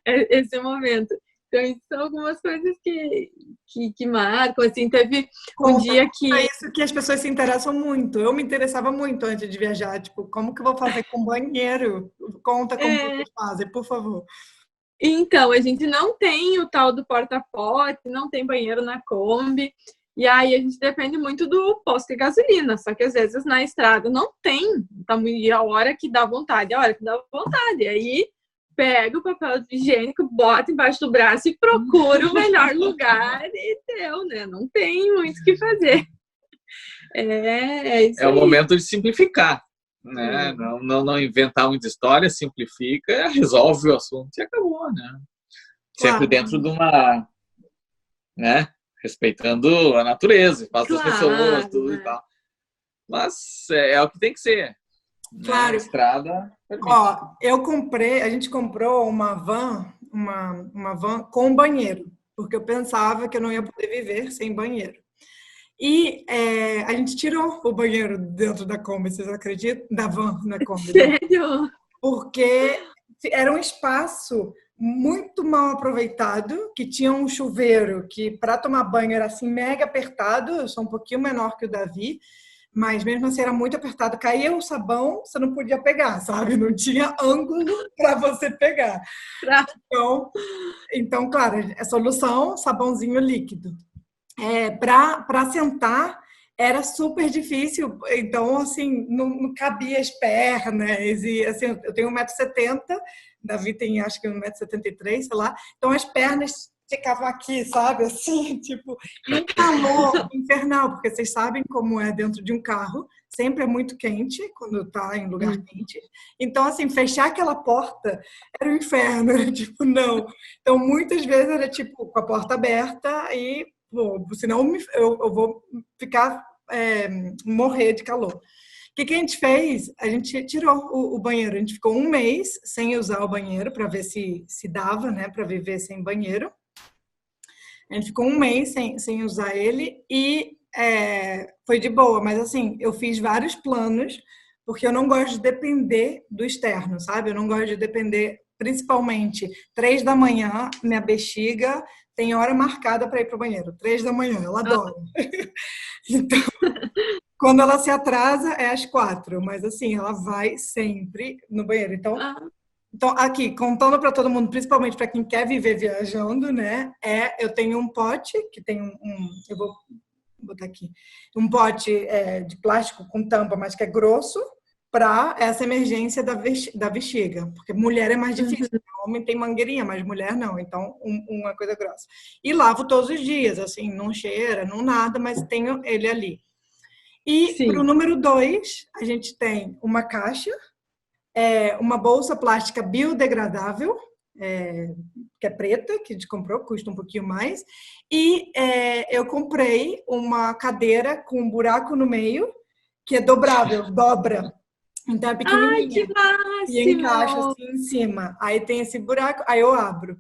Esse momento. Então, isso são algumas coisas que marcam, assim, teve um dia que... É isso que as pessoas se interessam muito. Eu me interessava muito antes de viajar, tipo, como que eu vou fazer com banheiro? Conta como vocês fazem, por favor. Então, a gente não tem o tal do porta-pote, não tem banheiro na Kombi, e aí a gente depende muito do posto de gasolina, só que às vezes na estrada não tem, e a hora que dá vontade, aí pega o papel higiênico, bota embaixo do braço e procura o melhor lugar e deu, né? Não tem muito o que fazer. É o momento de simplificar, né? Não inventar muita história, simplifica, resolve o assunto e acabou, né? Sempre dentro de uma, né? Respeitando a natureza, espaço das pessoas, tudo, né? E tal. Mas é o que tem que ser. Claro. Né? A estrada. A gente comprou uma van com banheiro, porque eu pensava que eu não ia poder viver sem banheiro. E a gente tirou o banheiro dentro da Kombi, vocês acreditam? Da van na Kombi. Sério? Porque era um espaço muito mal aproveitado, que tinha um chuveiro que para tomar banho era assim mega apertado, eu sou um pouquinho menor que o Davi, mas mesmo assim era muito apertado, caía o sabão, você não podia pegar, sabe? Não tinha ângulo para você pegar. Então, claro, a solução, sabãozinho líquido. Para sentar era super difícil, então assim, não cabia as pernas, e assim, eu tenho 1,70 m, Davi tem acho que 1,73 m, sei lá, então as pernas ficavam aqui, sabe, assim, tipo, e um calor infernal, porque vocês sabem como é dentro de um carro, sempre é muito quente quando tá em lugar quente, então assim, fechar aquela porta era um inferno, era tipo, não, então muitas vezes era tipo, com a porta aberta e senão eu vou ficar, morrer de calor. O que a gente fez? A gente tirou o banheiro. A gente ficou um mês sem usar o banheiro para ver se dava, né, para viver sem banheiro. A gente ficou um mês sem usar ele e foi de boa. Mas assim, eu fiz vários planos porque eu não gosto de depender do externo, sabe? Eu não gosto de depender, principalmente 3 da manhã, minha bexiga tem hora marcada para ir para o banheiro, 3 da manhã, ela adora. Então, quando ela se atrasa, é às 4, mas assim, ela vai sempre no banheiro. Então aqui, contando para todo mundo, principalmente para quem quer viver viajando, né? Eu tenho um pote, que tem eu vou botar aqui, um pote de plástico com tampa, mas que é grosso, para essa emergência da bexiga, porque mulher é mais difícil, homem tem mangueirinha, mas mulher não, então uma coisa grossa. E lavo todos os dias, assim, não cheira, não nada, mas tenho ele ali. E para o número 2, a gente tem uma caixa, uma bolsa plástica biodegradável, que é preta, que a gente comprou, custa um pouquinho mais, e eu comprei uma cadeira com um buraco no meio, que é dobrável, dobra. Então é pequenininha. Ai, que máximo! E encaixa assim em cima. Aí tem esse buraco, aí eu abro.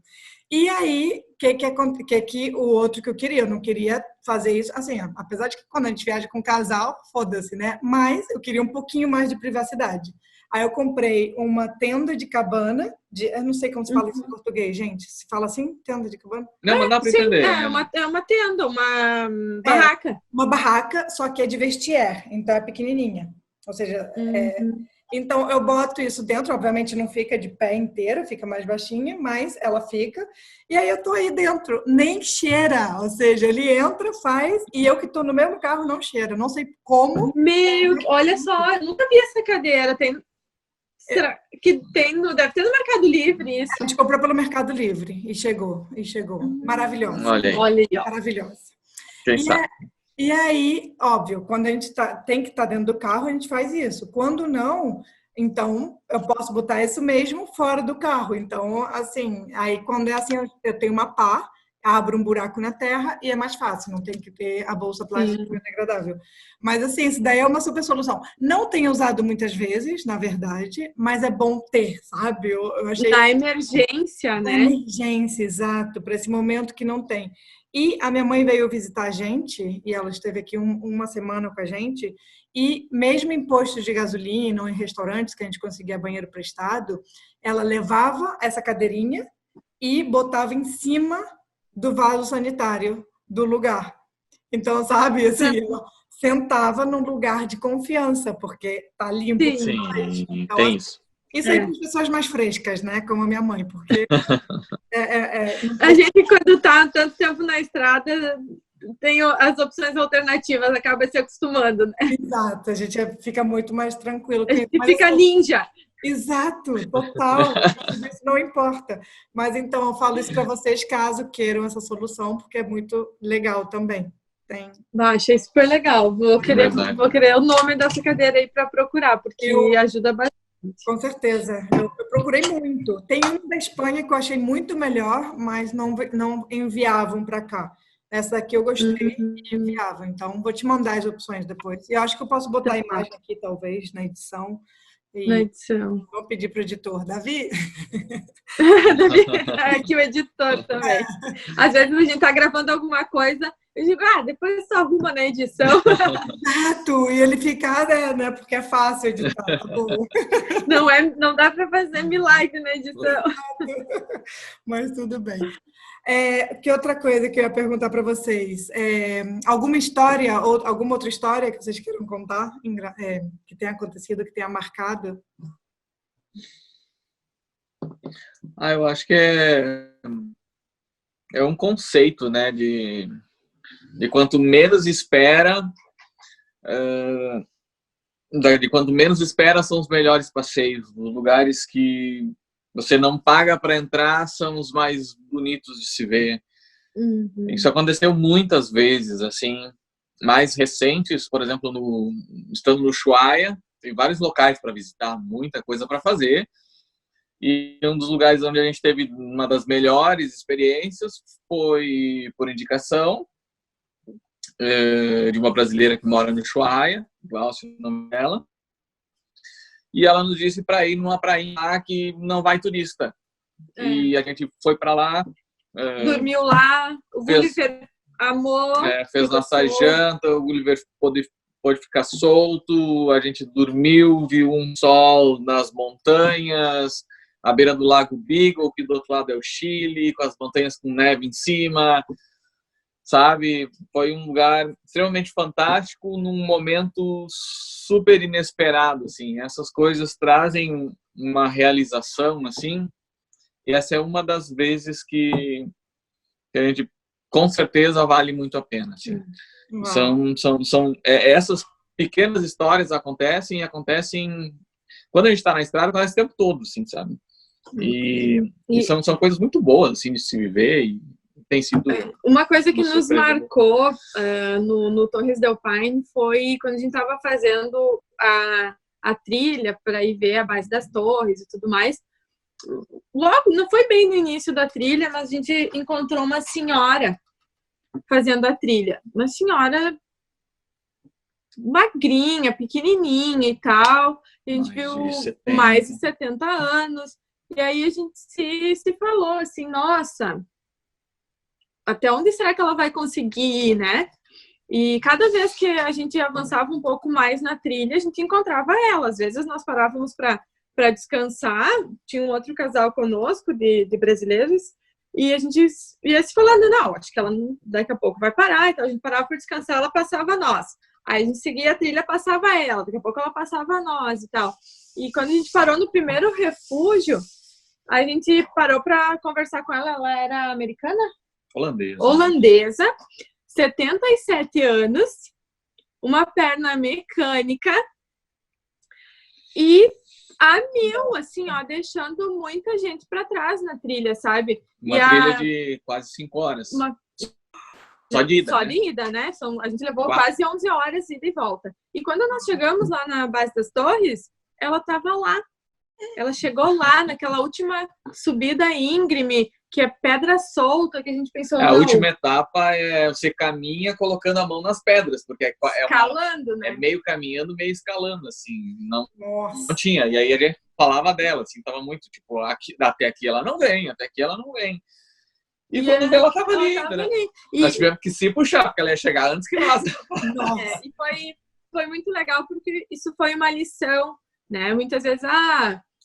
E aí, que o outro que eu queria? Eu não queria fazer isso, assim, apesar de que quando a gente viaja com casal, foda-se, né? Mas eu queria um pouquinho mais de privacidade. Aí eu comprei uma tenda de cabana, eu não sei como se fala isso em português, gente. Se fala assim, tenda de cabana? Não, mas dá para entender. É uma tenda, uma barraca. Uma barraca, só que é de vestiaire, então é pequenininha. Ou seja, então eu boto isso dentro, obviamente não fica de pé inteiro, fica mais baixinha, mas ela fica. E aí eu tô aí dentro, nem cheira, ou seja, ele entra, faz, e eu que tô no mesmo carro não cheira, não sei como. Olha só, eu nunca vi essa cadeira, será que deve ter no Mercado Livre isso? A gente comprou pelo Mercado Livre e chegou. Maravilhosa. Olha aí. Olha aí, ó. Maravilhosa. Quem sabe? E aí, óbvio, quando a gente tem que estar dentro do carro, a gente faz isso. Quando não, então eu posso botar isso mesmo fora do carro. Então, assim, aí quando é assim, eu tenho uma pá, abro um buraco na terra e é mais fácil, não tem que ter a bolsa plástica Sim. biodegradável. Mas assim, isso daí é uma super solução. Não tenho usado muitas vezes, na verdade, mas é bom ter, sabe? Eu achei Na emergência, uma né? emergência, exato, para esse momento que não tem. E a minha mãe veio visitar a gente, e ela esteve aqui uma semana com a gente, e mesmo em postos de gasolina ou em restaurantes que a gente conseguia banheiro prestado, ela levava essa cadeirinha e botava em cima do vaso sanitário do lugar. Então, sabe, assim, ela sentava num lugar de confiança, porque tá limpo Sim. demais. Sim, Então, tem isso. isso aí para as pessoas mais frescas, né? Como a minha mãe, porque não A precisa. gente, quando tá tanto tempo na estrada, tem as opções alternativas, acaba se acostumando, né? Exato, a gente fica muito mais tranquilo A com isso. gente Mas fica assim, ninja. exato, total. Isso não importa. Mas então eu falo isso para vocês caso queiram essa solução, porque é muito legal também. Tem. Achei super legal. Verdade. Vou querer o nome dessa cadeira aí para procurar, porque Eu, ajuda bastante. com certeza, eu procurei muito. Tem um da Espanha que eu achei muito melhor, mas não enviavam para cá. Essa daqui eu gostei e Hum, enviavam. Então, vou te mandar as opções depois. E eu acho que eu posso botar a tá, imagem aqui, talvez, na edição. na E edição. vou pedir para o editor, Davi. Aqui o editor também. Às vezes a gente tá gravando alguma coisa, eu digo, depois só arruma na edição. Exato, e ele fica, né? Porque é fácil editar, tá bom. Não dá para fazer milagre na edição. Mas tudo bem. Que outra coisa que eu ia perguntar para vocês? Alguma história ou alguma outra história que vocês queiram contar, que tenha acontecido, que tenha marcado? Eu acho que é um conceito, né, de quanto menos espera, de quanto menos espera são os melhores passeios. Os lugares que você não paga para entrar são os mais bonitos de se ver. Uhum. Isso aconteceu muitas vezes, assim, mais recentes, por exemplo, estando no Ushuaia, tem vários locais para visitar, muita coisa para fazer. E um dos lugares onde a gente teve uma das melhores experiências foi por indicação de uma brasileira que mora no Ushuaia, Glaucia, o nome dela. E ela nos disse para ir numa prainha lá que não vai turista. E a gente foi para lá. Dormiu lá, o Gulliver amou. Fez nossa janta, o Gulliver pôde ficar solto, a gente dormiu, viu um sol nas montanhas, à beira do Lago Beagle, que do outro lado é o Chile, com as montanhas com neve em cima, sabe? Foi um lugar extremamente fantástico, num momento super inesperado, assim. Essas coisas trazem uma realização, assim, e essa é uma das vezes que a gente, com certeza, vale muito a pena, assim. Essas pequenas histórias acontecem quando a gente está na estrada, acontece o tempo todo, assim, sabe? E são coisas muito boas, assim, de se viver, e tem sido... Uma coisa que nos marcou no Torres del Paine foi quando a gente estava fazendo a trilha para ir ver a base das torres e tudo mais. Logo, não foi bem no início da trilha, mas a gente encontrou uma senhora fazendo a trilha. Uma senhora magrinha, pequenininha e tal. A gente viu mais de 70 anos. E aí a gente se falou assim, nossa, até onde será que ela vai conseguir ir, né? E cada vez que a gente avançava um pouco mais na trilha, a gente encontrava ela. Às vezes nós parávamos para descansar, tinha um outro casal conosco de brasileiros, e a gente ia se falando, não, acho que ela daqui a pouco vai parar, então a gente parava para descansar, ela passava a nós. Aí a gente seguia a trilha, passava ela, daqui a pouco ela passava a nós e tal. E quando a gente parou no primeiro refúgio, a gente parou para conversar com ela, ela era americana? Holandesa, 77 anos, uma perna mecânica e a mil, assim, ó, deixando muita gente para trás na trilha, sabe? Uma trilha de quase 5 horas. Só de ida, Só né? de ida, né? A gente levou 4. quase 11 horas ida e volta. E quando nós chegamos lá na base das torres, ela estava lá. Ela chegou lá naquela última subida íngreme, que é pedra solta, que a gente pensou, A não, última etapa é você caminha colocando a mão nas pedras, porque escalando, né? é meio caminhando, meio escalando, assim, não Nossa. tinha. E aí a gente falava dela, assim, tava muito, tipo, até aqui ela não vem, até aqui ela não vem. E quando vê, ela tava ali, né? Nós tivemos que se puxar, porque ela ia chegar antes que nós. E foi muito legal, porque isso foi uma lição, né? Muitas vezes,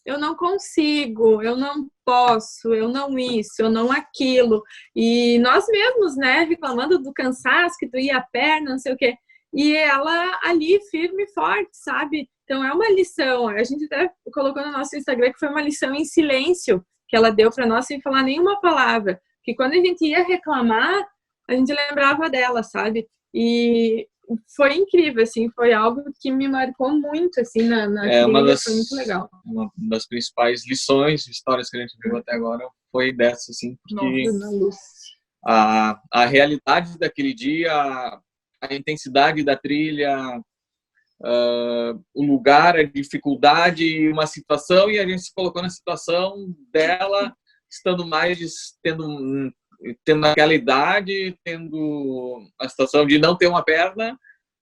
eu não consigo, eu não posso, eu não isso, eu não aquilo. E nós mesmos, né, reclamando do cansaço, que doía a perna, não sei o quê. E ela ali, firme e forte, sabe? Então é uma lição. A gente até colocou no nosso Instagram que foi uma lição em silêncio que ela deu para nós sem falar nenhuma palavra. Que quando a gente ia reclamar, a gente lembrava dela, sabe? E foi incrível, assim, foi algo que me marcou muito, assim, na trilha, foi muito legal. Uma das principais lições, histórias que a gente viu até agora foi dessa, assim, porque a realidade daquele dia, a intensidade da trilha, o lugar, a dificuldade, uma situação, e a gente se colocou na situação dela, estando mais, tendo aquela idade, tendo a situação de não ter uma perna,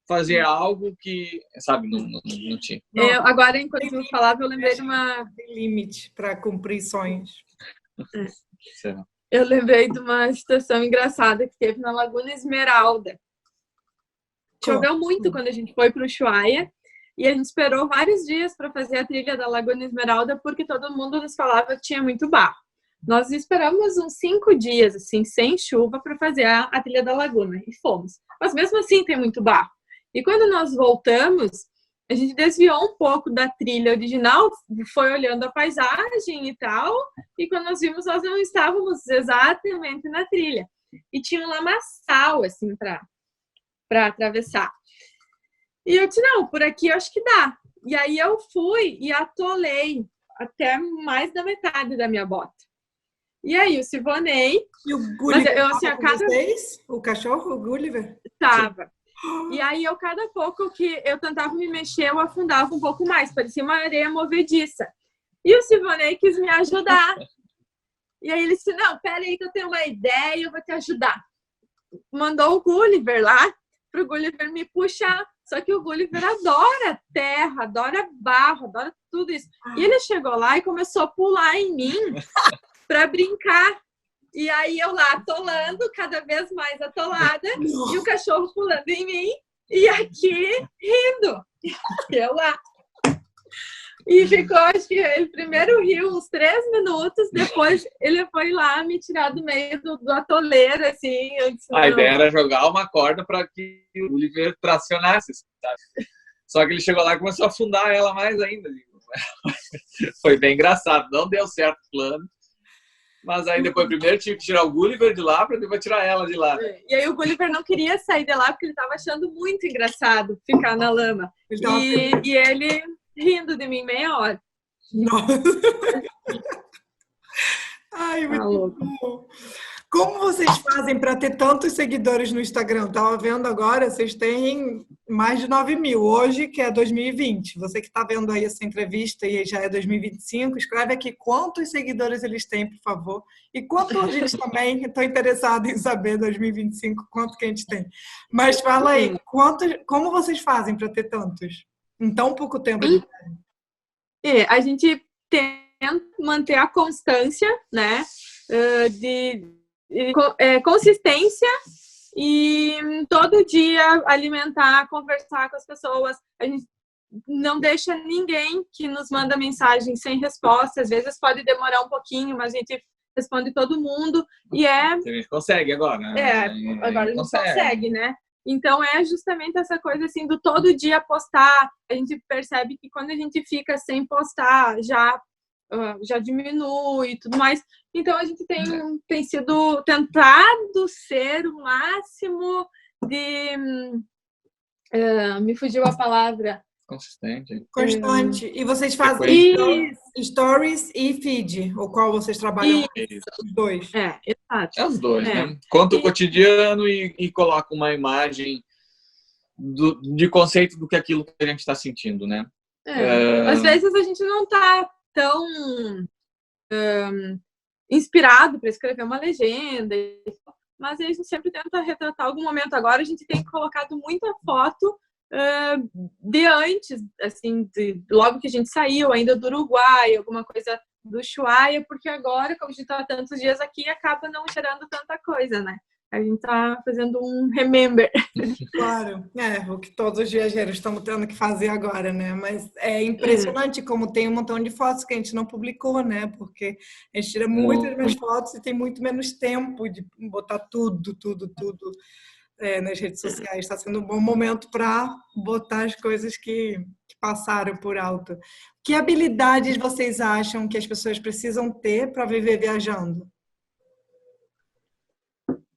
fazer algo que, sabe, não tinha. Agora, enquanto eu falava, eu lembrei de uma... Tem limite para cumprir sonhos. Eu lembrei de uma situação engraçada que teve na Laguna Esmeralda. Choveu muito quando a gente foi para o Ushuaia e a gente esperou vários dias para fazer a trilha da Laguna Esmeralda porque todo mundo nos falava que tinha muito barro. Nós esperamos uns 5 dias, assim, sem chuva, para fazer a trilha da Laguna e fomos. Mas mesmo assim tem muito barro. E quando nós voltamos, a gente desviou um pouco da trilha original, foi olhando a paisagem e tal, e quando nós vimos, nós não estávamos exatamente na trilha. E tinha um lamaçal, assim, para atravessar. E eu disse, não, por aqui eu acho que dá. E aí eu fui e atolei até mais da metade da minha bota. E aí o Sivonei... E o Gulliver assim, vocês? O cachorro, o Gulliver? Tava. E aí eu, cada pouco que eu tentava me mexer, eu afundava um pouco mais. Parecia uma areia movediça. E o Sivonei quis me ajudar. E aí ele disse, não, peraí que eu tenho uma ideia, eu vou te ajudar. Mandou o Gulliver lá, para o Gulliver me puxar. Só que o Gulliver adora terra, adora barro, adora tudo isso. E ele chegou lá e começou a pular em mim para brincar. E aí eu lá atolando, cada vez mais atolada, e o cachorro pulando em mim, e aqui rindo. E eu lá. E ficou, acho que ele primeiro riu uns 3 minutos, depois ele foi lá me tirar do meio do atoleiro, assim. Eu disse, a ideia era jogar uma corda para que o Oliver tracionasse, sabe? Só que ele chegou lá e começou a afundar ela mais ainda. Foi bem engraçado, não deu certo o plano. Mas aí depois primeiro tinha que tirar o Gulliver de lá para depois tirar ela de lá. E aí o Gulliver não queria sair de lá porque ele estava achando muito engraçado ficar na lama. E ele rindo de mim meia hora. Nossa. Ai, muito bom. Como vocês fazem para ter tantos seguidores no Instagram? Estava vendo agora, vocês têm mais de 9.000 hoje, que é 2020. Você que está vendo aí essa entrevista e já é 2025, escreve aqui quantos seguidores eles têm, por favor. E quanto a gente também, estou interessado em saber 2025, quanto que a gente tem. Mas fala aí, como vocês fazem para ter tantos? Em tão pouco tempo. A gente tenta manter a constância, né? Consistência e todo dia alimentar, conversar com as pessoas. A gente não deixa ninguém que nos manda mensagem sem resposta. Às vezes pode demorar um pouquinho, mas a gente responde todo mundo. A gente consegue agora, né? Agora a gente consegue, né? Então é justamente essa coisa assim do todo dia postar. A gente percebe que quando a gente fica sem postar já diminui e tudo mais. Então a gente tem sido tentado ser o máximo de me fugiu a palavra, consistente. Constante. E vocês fazem Frequente. stories e feed, o qual vocês trabalham os dois? Exato. É os dois, né? Conta o cotidiano e coloca uma imagem de conceito do que aquilo que a gente está sentindo, né? Às vezes a gente não está tão inspirado para escrever uma legenda, mas a gente sempre tenta retratar algum momento. Agora a gente tem colocado muita foto de antes, assim, logo que a gente saiu, ainda do Uruguai, alguma coisa do Ushuaia, porque agora, como a gente está tantos dias aqui, acaba não gerando tanta coisa, né? A gente está fazendo um remember. Claro, o que todos os viajantes estão tendo que fazer agora, né? Mas é impressionante como tem um montão de fotos que a gente não publicou, né? Porque a gente tira muitas mais fotos e tem muito menos tempo de botar tudo nas redes sociais. Está sendo um bom momento para botar as coisas que passaram por alto. Que habilidades vocês acham que as pessoas precisam ter para viver viajando?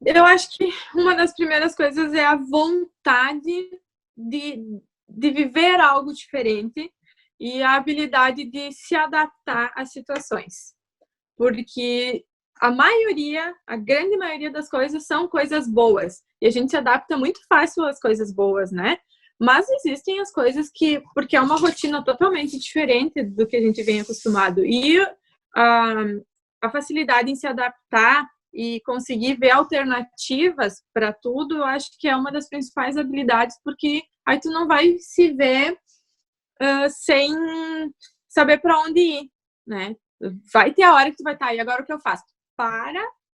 Eu acho que uma das primeiras coisas é a vontade de viver algo diferente e a habilidade de se adaptar às situações. Porque a grande maioria das coisas são coisas boas. E a gente se adapta muito fácil às coisas boas, né? Mas existem as coisas porque é uma rotina totalmente diferente do que a gente vem acostumado. E a facilidade em se adaptar e conseguir ver alternativas para tudo, eu acho que é uma das principais habilidades, porque aí tu não vai se ver sem saber para onde ir, né? Vai ter a hora que tu vai estar, e agora o que eu faço?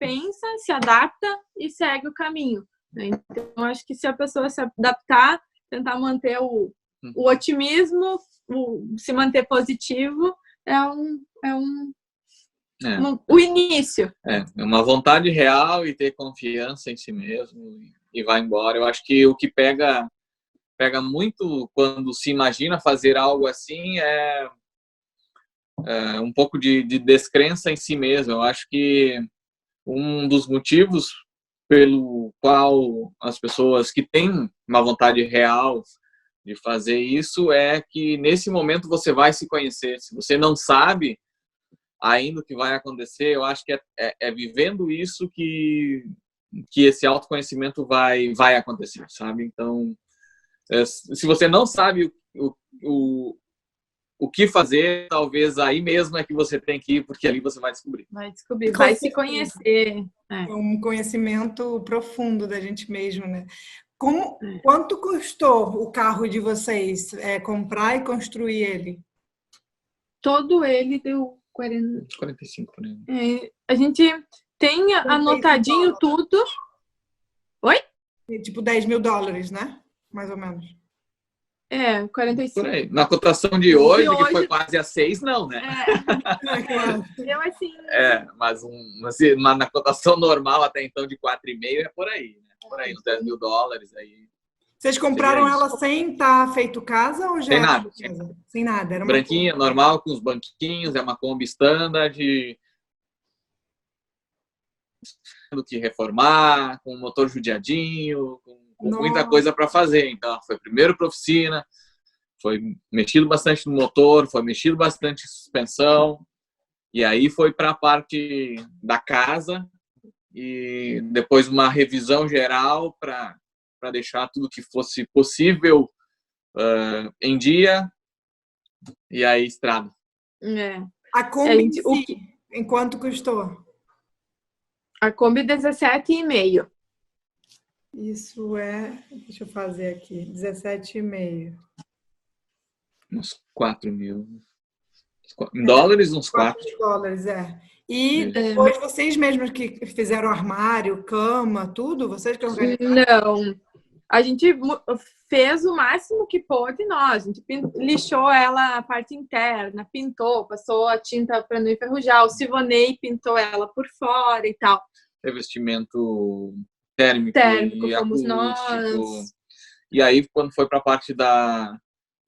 Pensa, se adapta e segue o caminho, né? Então, eu acho que se a pessoa se adaptar, tentar manter o otimismo, se manter positivo, o início. É uma vontade real e ter confiança em si mesmo e vai embora. Eu acho que o que pega muito quando se imagina fazer algo assim é um pouco de descrença em si mesmo. Eu acho que um dos motivos pelo qual as pessoas que têm uma vontade real de fazer isso é que nesse momento você vai se conhecer. Se você não sabe ainda o que vai acontecer, eu acho que é vivendo isso que esse autoconhecimento vai acontecer, sabe? Então, se você não sabe o que fazer, talvez aí mesmo é que você tem que ir, porque ali você vai descobrir. Vai se conhecer. É um conhecimento profundo da gente mesmo, né? Quanto custou o carro de vocês comprar e construir ele? Todo ele deu 45 por aí. A gente tem anotadinho tudo. Oi? Tipo $10.000, né? Mais ou menos. 45. Por aí. Na cotação de hoje, que foi quase a 6, não, né? Eu assim. Mas na cotação normal até então de 4,5 é por aí, né? Por aí, uns $10.000 aí. Vocês compraram ela sem estar feito casa ou já? Sem nada. Sem nada. Era uma branquinha, normal, com os banquinhos, é uma Kombi standard. Tendo que reformar, com o motor judiadinho, com muita coisa para fazer. Então, foi primeiro para oficina, foi mexido bastante no motor, foi mexido bastante em suspensão, e aí foi para a parte da casa, e depois uma revisão geral para deixar tudo que fosse possível em dia, e aí estrada. A Kombi em quanto custou? A Kombi 17,5. Isso deixa eu fazer aqui, 17,5. Uns 4 mil. Em dólares, uns 4. $4. E depois vocês mesmos que fizeram armário, cama, tudo? Vocês que organizaram? Não. A gente fez o máximo que pôde nós. A gente lixou ela, a parte interna, pintou, passou a tinta para não enferrujar. O Sivonei pintou ela por fora e tal. Revestimento térmico e fomos acústico. Nós. E aí, quando foi para a parte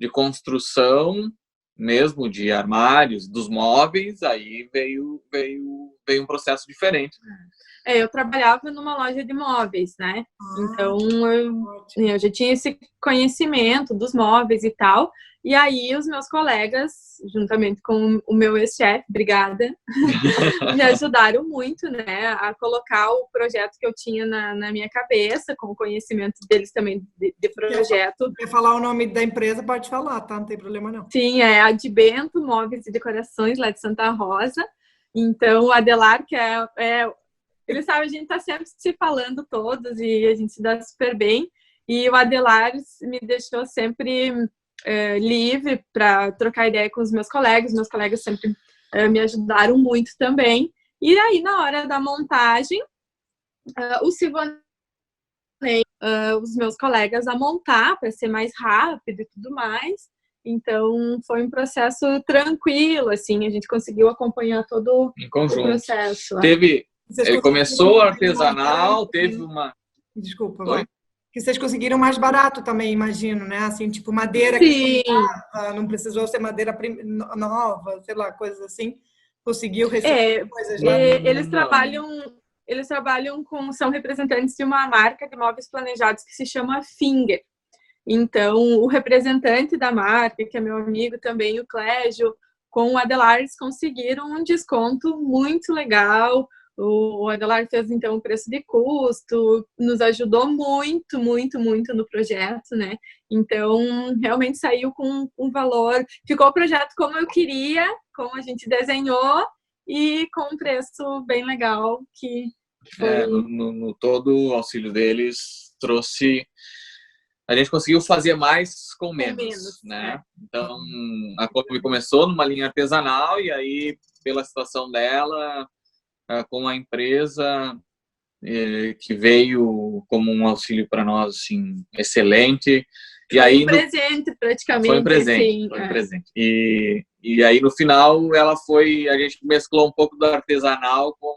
de construção, mesmo de armários, dos móveis, aí veio um processo diferente. Eu trabalhava numa loja de móveis, né? Então, eu já tinha esse conhecimento dos móveis e tal. E aí os meus colegas, juntamente com o meu ex-chefe, obrigada, me ajudaram muito, né, a colocar o projeto que eu tinha na minha cabeça, com o conhecimento deles também de projeto. Quer falar o nome da empresa, pode falar, tá? Não tem problema não. Sim, é a de Bento Móveis e Decorações, lá de Santa Rosa. Então, o Adelar, que ele sabe, a gente tá sempre se falando todos e a gente se dá super bem. E o Adelar me deixou sempre livre para trocar ideia com os meus colegas sempre me ajudaram muito também. E aí, na hora da montagem, o Silvanei, os meus colegas a montar para ser mais rápido e tudo mais. Então, foi um processo tranquilo, assim, a gente conseguiu acompanhar todo o processo. Ele começou artesanal, teve uma... Desculpa, vai. Que vocês conseguiram mais barato também, imagino, né? Assim, tipo, madeira Sim. Que não precisou ser madeira nova, sei lá, coisas assim. Conseguiu receber coisas lá. Eles trabalham são representantes de uma marca de móveis planejados que se chama Finger. Então, o representante da marca, que é meu amigo também, o Clégio, com o Adelar, eles conseguiram um desconto muito legal. O Adelar fez, então, o preço de custo, nos ajudou muito, muito, muito no projeto, né? Então, realmente saiu com um valor. Ficou o projeto como eu queria, como a gente desenhou, e com um preço bem legal, que foi... no todo, o auxílio deles trouxe... A gente conseguiu fazer mais com menos, né? Então, a Kombi começou numa linha artesanal e aí, pela situação dela, com a empresa, que veio como um auxílio para nós, assim, excelente. E aí, um presente, praticamente. Foi um presente, foi um presente. E aí, no final, a gente mesclou um pouco do artesanal com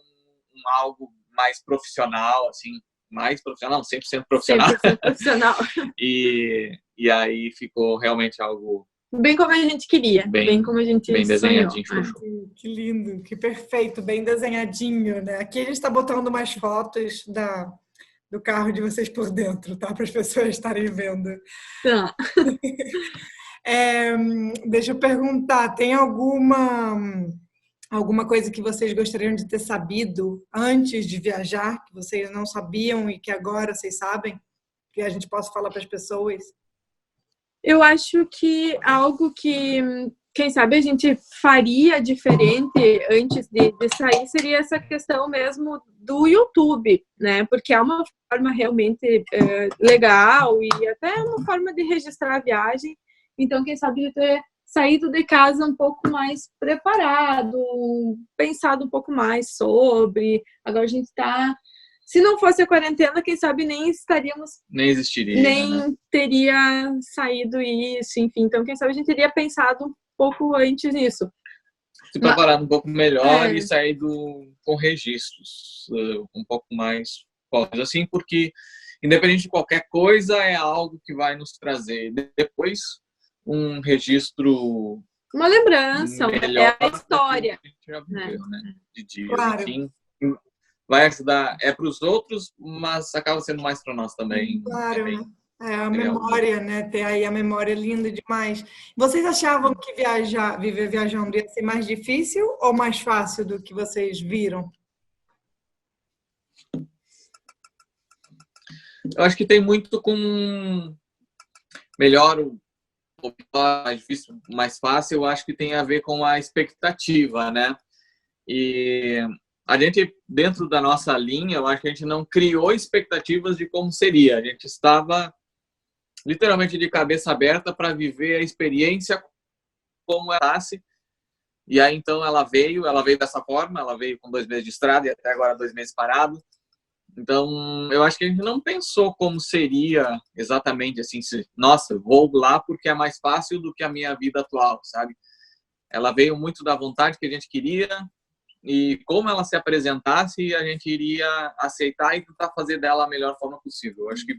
algo mais profissional, assim, mais profissional, 100% profissional. 100% profissional. E aí ficou realmente algo... Bem como a gente queria, bem como a gente bem desenhadinho. Que lindo, que perfeito, bem desenhadinho, né? Aqui a gente está botando mais fotos do carro de vocês por dentro, tá? Para as pessoas estarem vendo. Tá. Deixa eu perguntar, tem alguma coisa que vocês gostariam de ter sabido antes de viajar, que vocês não sabiam e que agora vocês sabem, que a gente possa falar para as pessoas? Eu acho que algo que, quem sabe, a gente faria diferente antes de sair seria essa questão mesmo do YouTube, né? Porque é uma forma realmente legal e até uma forma de registrar a viagem. Então, quem sabe, de ter saído de casa um pouco mais preparado, pensado um pouco mais sobre. Agora a gente está... Se não fosse a quarentena, quem sabe nem estaríamos... Nem existiria, nem teria saído isso, enfim. Então, quem sabe a gente teria pensado um pouco antes nisso. Se preparado um pouco melhor e sair com registros um pouco mais fortes, assim, porque independente de qualquer coisa, é algo que vai nos trazer depois um registro... Uma lembrança, é a história. Que a gente já viveu, né? De dias, claro. Enfim, vai ajudar, para os outros, mas acaba sendo mais para nós também. Claro, a memória, né? Ter aí a memória linda demais. Vocês achavam que viver viajando ia ser mais difícil ou mais fácil do que vocês viram? Eu acho que tem muito com melhor ou mais difícil, mais fácil, eu acho que tem a ver com a expectativa, né? E a gente, dentro da nossa linha, eu acho que a gente não criou expectativas de como seria. A gente estava literalmente de cabeça aberta para viver a experiência como ela fosse. E aí, então, ela veio dessa forma, ela veio com 2 meses de estrada e até agora 2 meses parado. Então, eu acho que a gente não pensou como seria exatamente assim, nossa, vou lá porque é mais fácil do que a minha vida atual, sabe? Ela veio muito da vontade que a gente queria, e como ela se apresentasse, a gente iria aceitar e tentar fazer dela a melhor forma possível. Eu acho que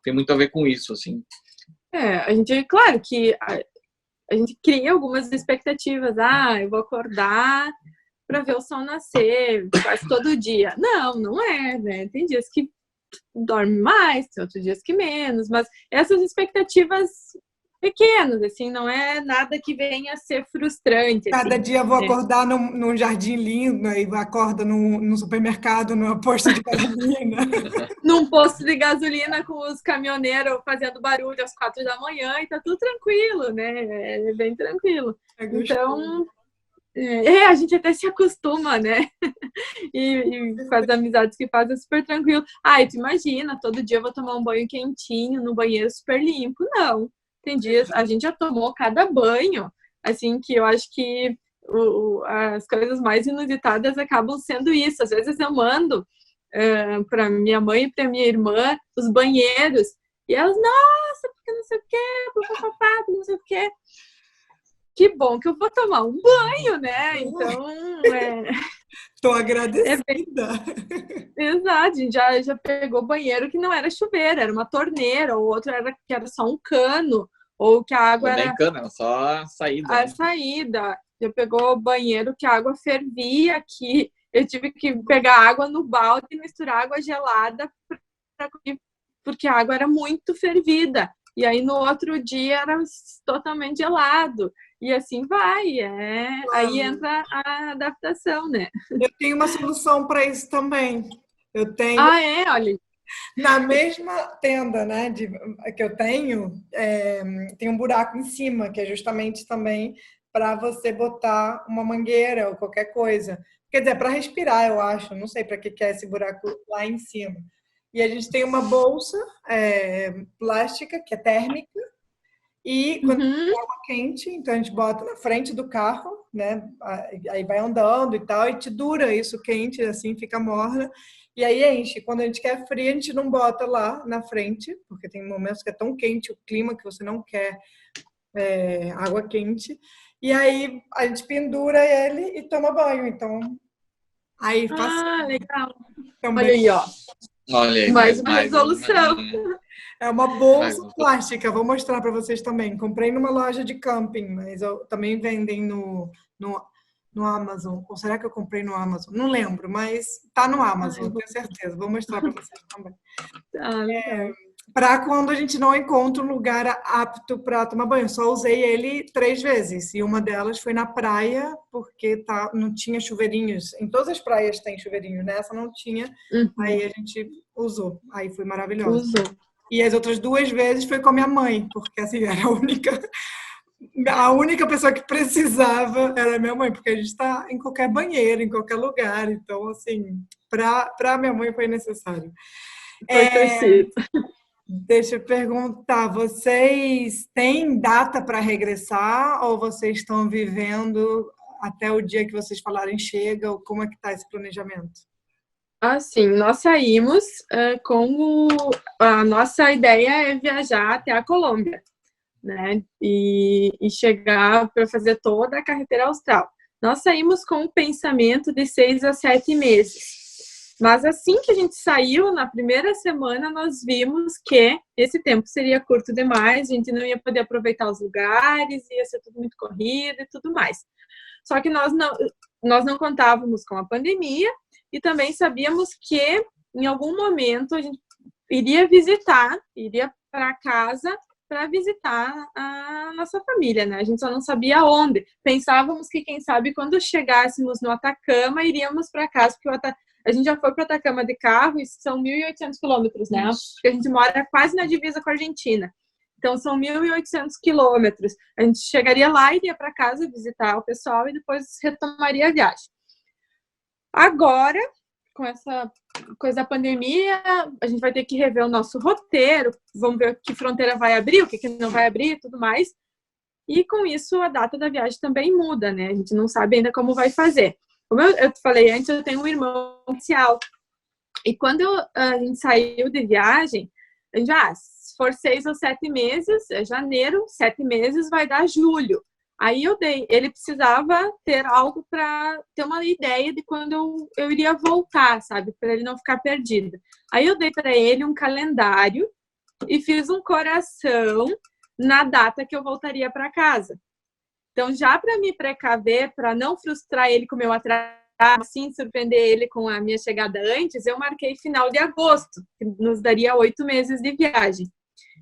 tem muito a ver com isso, assim. A gente, claro que a gente cria algumas expectativas. Eu vou acordar para ver o sol nascer quase todo dia. Não é, né? Tem dias que dorme mais, tem outros dias que menos, mas essas expectativas pequenos, assim, não é nada que venha a ser frustrante, Cada assim, dia eu vou né? acordar num jardim lindo, aí acorda num supermercado, numa posto de gasolina. Num posto de gasolina com os caminhoneiros fazendo barulho às 4 da manhã e tá tudo tranquilo, né? É bem tranquilo. É gostoso. Então, a gente até se acostuma, né? E com as amizades que faz é super tranquilo. E tu imagina, todo dia eu vou tomar um banho quentinho no banheiro super limpo. Não. Tem dias, a gente já tomou cada banho, assim, que eu acho que as coisas mais inusitadas acabam sendo isso. Às vezes eu mando para minha mãe e para minha irmã os banheiros, e elas, nossa, porque não sei o quê, porque não sei o quê. Que bom que eu vou tomar um banho, né? Então, Tô é agradecida. exato, a gente já pegou banheiro que não era chuveiro, era uma torneira, ou outro era que era só um cano, ou que a água Nem era cana, só a saída. a saída. Já pegou banheiro que a água fervia, que eu tive que pegar água no balde e misturar água gelada porque a água era muito fervida. E aí no outro dia era totalmente gelado. E assim vai. Aí entra a adaptação, né? Eu tenho uma solução para isso também. Eu tenho, Olha. na mesma tenda, né, que eu tenho, tem um buraco em cima, que é justamente também para você botar uma mangueira ou qualquer coisa. Quer dizer, para respirar, eu acho. Não sei para que é esse buraco lá em cima. E a gente tem uma bolsa plástica, que é térmica, e quando tem água quente, então a gente bota na frente do carro, né? Aí vai andando e tal, e te dura isso quente, assim, fica morna. E aí enche. Quando a gente quer frio, a gente não bota lá na frente, porque tem momentos que é tão quente o clima que você não quer água quente. E aí a gente pendura ele e toma banho. Então, aí faço Legal. também. Olha aí, ó. Olha aí, Mais uma resolução. É uma bolsa plástica, vou mostrar para vocês também. Comprei numa loja de camping, mas também vendem no Amazon. Ou será que eu comprei no Amazon? Não lembro, mas tá no Amazon, tenho certeza. Vou mostrar para vocês também. Legal. Para quando a gente não encontra um lugar apto para tomar banho. Só usei ele 3 vezes. E uma delas foi na praia, porque não tinha chuveirinhos. Em todas as praias tem chuveirinho, nessa não tinha. Aí a gente usou. Aí foi maravilhoso. E as outras 2 vezes foi com a minha mãe, porque assim, era a única pessoa que precisava era a minha mãe, porque a gente está em qualquer banheiro, em qualquer lugar. Então, assim, para minha mãe foi necessário. Foi preciso. Deixa eu perguntar, vocês têm data para regressar ou vocês estão vivendo até o dia que vocês falarem chega? Ou como é que está esse planejamento? Assim, nós saímos como a nossa ideia é viajar até a Colômbia, né? E chegar para fazer toda a carretera austral. Nós saímos com o pensamento de 6 a 7 meses. Mas assim que a gente saiu, na primeira semana, nós vimos que esse tempo seria curto demais, a gente não ia poder aproveitar os lugares, ia ser tudo muito corrido e tudo mais. Só que nós não contávamos com a pandemia e também sabíamos que em algum momento a gente iria para casa para visitar a nossa família, né? A gente só não sabia onde. Pensávamos que, quem sabe, quando chegássemos no Atacama, iríamos para casa, porque a gente já foi para o Atacama de carro e são 1.800 quilômetros, né? Porque a gente mora quase na divisa com a Argentina. Então, são 1.800 quilômetros. A gente chegaria lá, iria para casa visitar o pessoal e depois retomaria a viagem. Agora, com essa coisa da pandemia, a gente vai ter que rever o nosso roteiro, vamos ver que fronteira vai abrir, o que não vai abrir e tudo mais. E com isso, a data da viagem também muda, né? A gente não sabe ainda como vai fazer. Como eu te falei antes, eu tenho um irmão oficial. E quando a gente saiu de viagem, a gente, se for 6 ou 7 meses, é janeiro, 7 meses vai dar julho. Aí ele precisava ter algo para ter uma ideia de quando eu iria voltar, sabe? Para ele não ficar perdido. Aí eu dei para ele um calendário e fiz um coração na data que eu voltaria para casa. Então, já para me precaver, para não frustrar ele com o meu atraso, assim, surpreender ele com a minha chegada antes, eu marquei final de agosto, que nos daria 8 meses de viagem.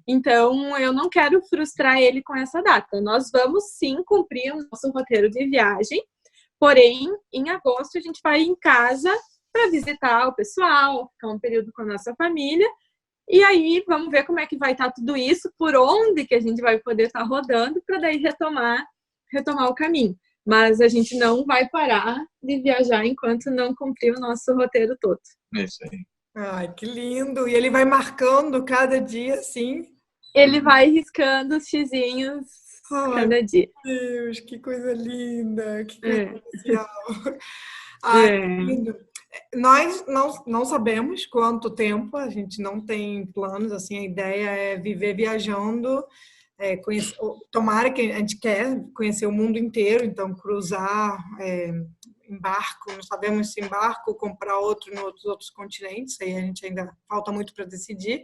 Então, eu não quero frustrar ele com essa data. Nós vamos sim cumprir o nosso roteiro de viagem, porém, em agosto a gente vai em casa para visitar o pessoal, ficar um período com a nossa família, e aí vamos ver como é que vai estar tudo isso, por onde que a gente vai poder estar rodando, para daí retomar o caminho. Mas a gente não vai parar de viajar enquanto não cumprir o nosso roteiro todo. É isso aí. Ai, que lindo! E ele vai marcando cada dia, assim. Ele vai riscando os xizinhos cada dia. Meu Deus, que coisa linda! Que coisa especial! Ai, que lindo! Nós não sabemos quanto tempo, a gente não tem planos, assim, a ideia é viver viajando, tomara que a gente quer conhecer o mundo inteiro, então cruzar em barco, não sabemos se em barco ou comprar outro nos outros continentes, aí a gente ainda falta muito para decidir.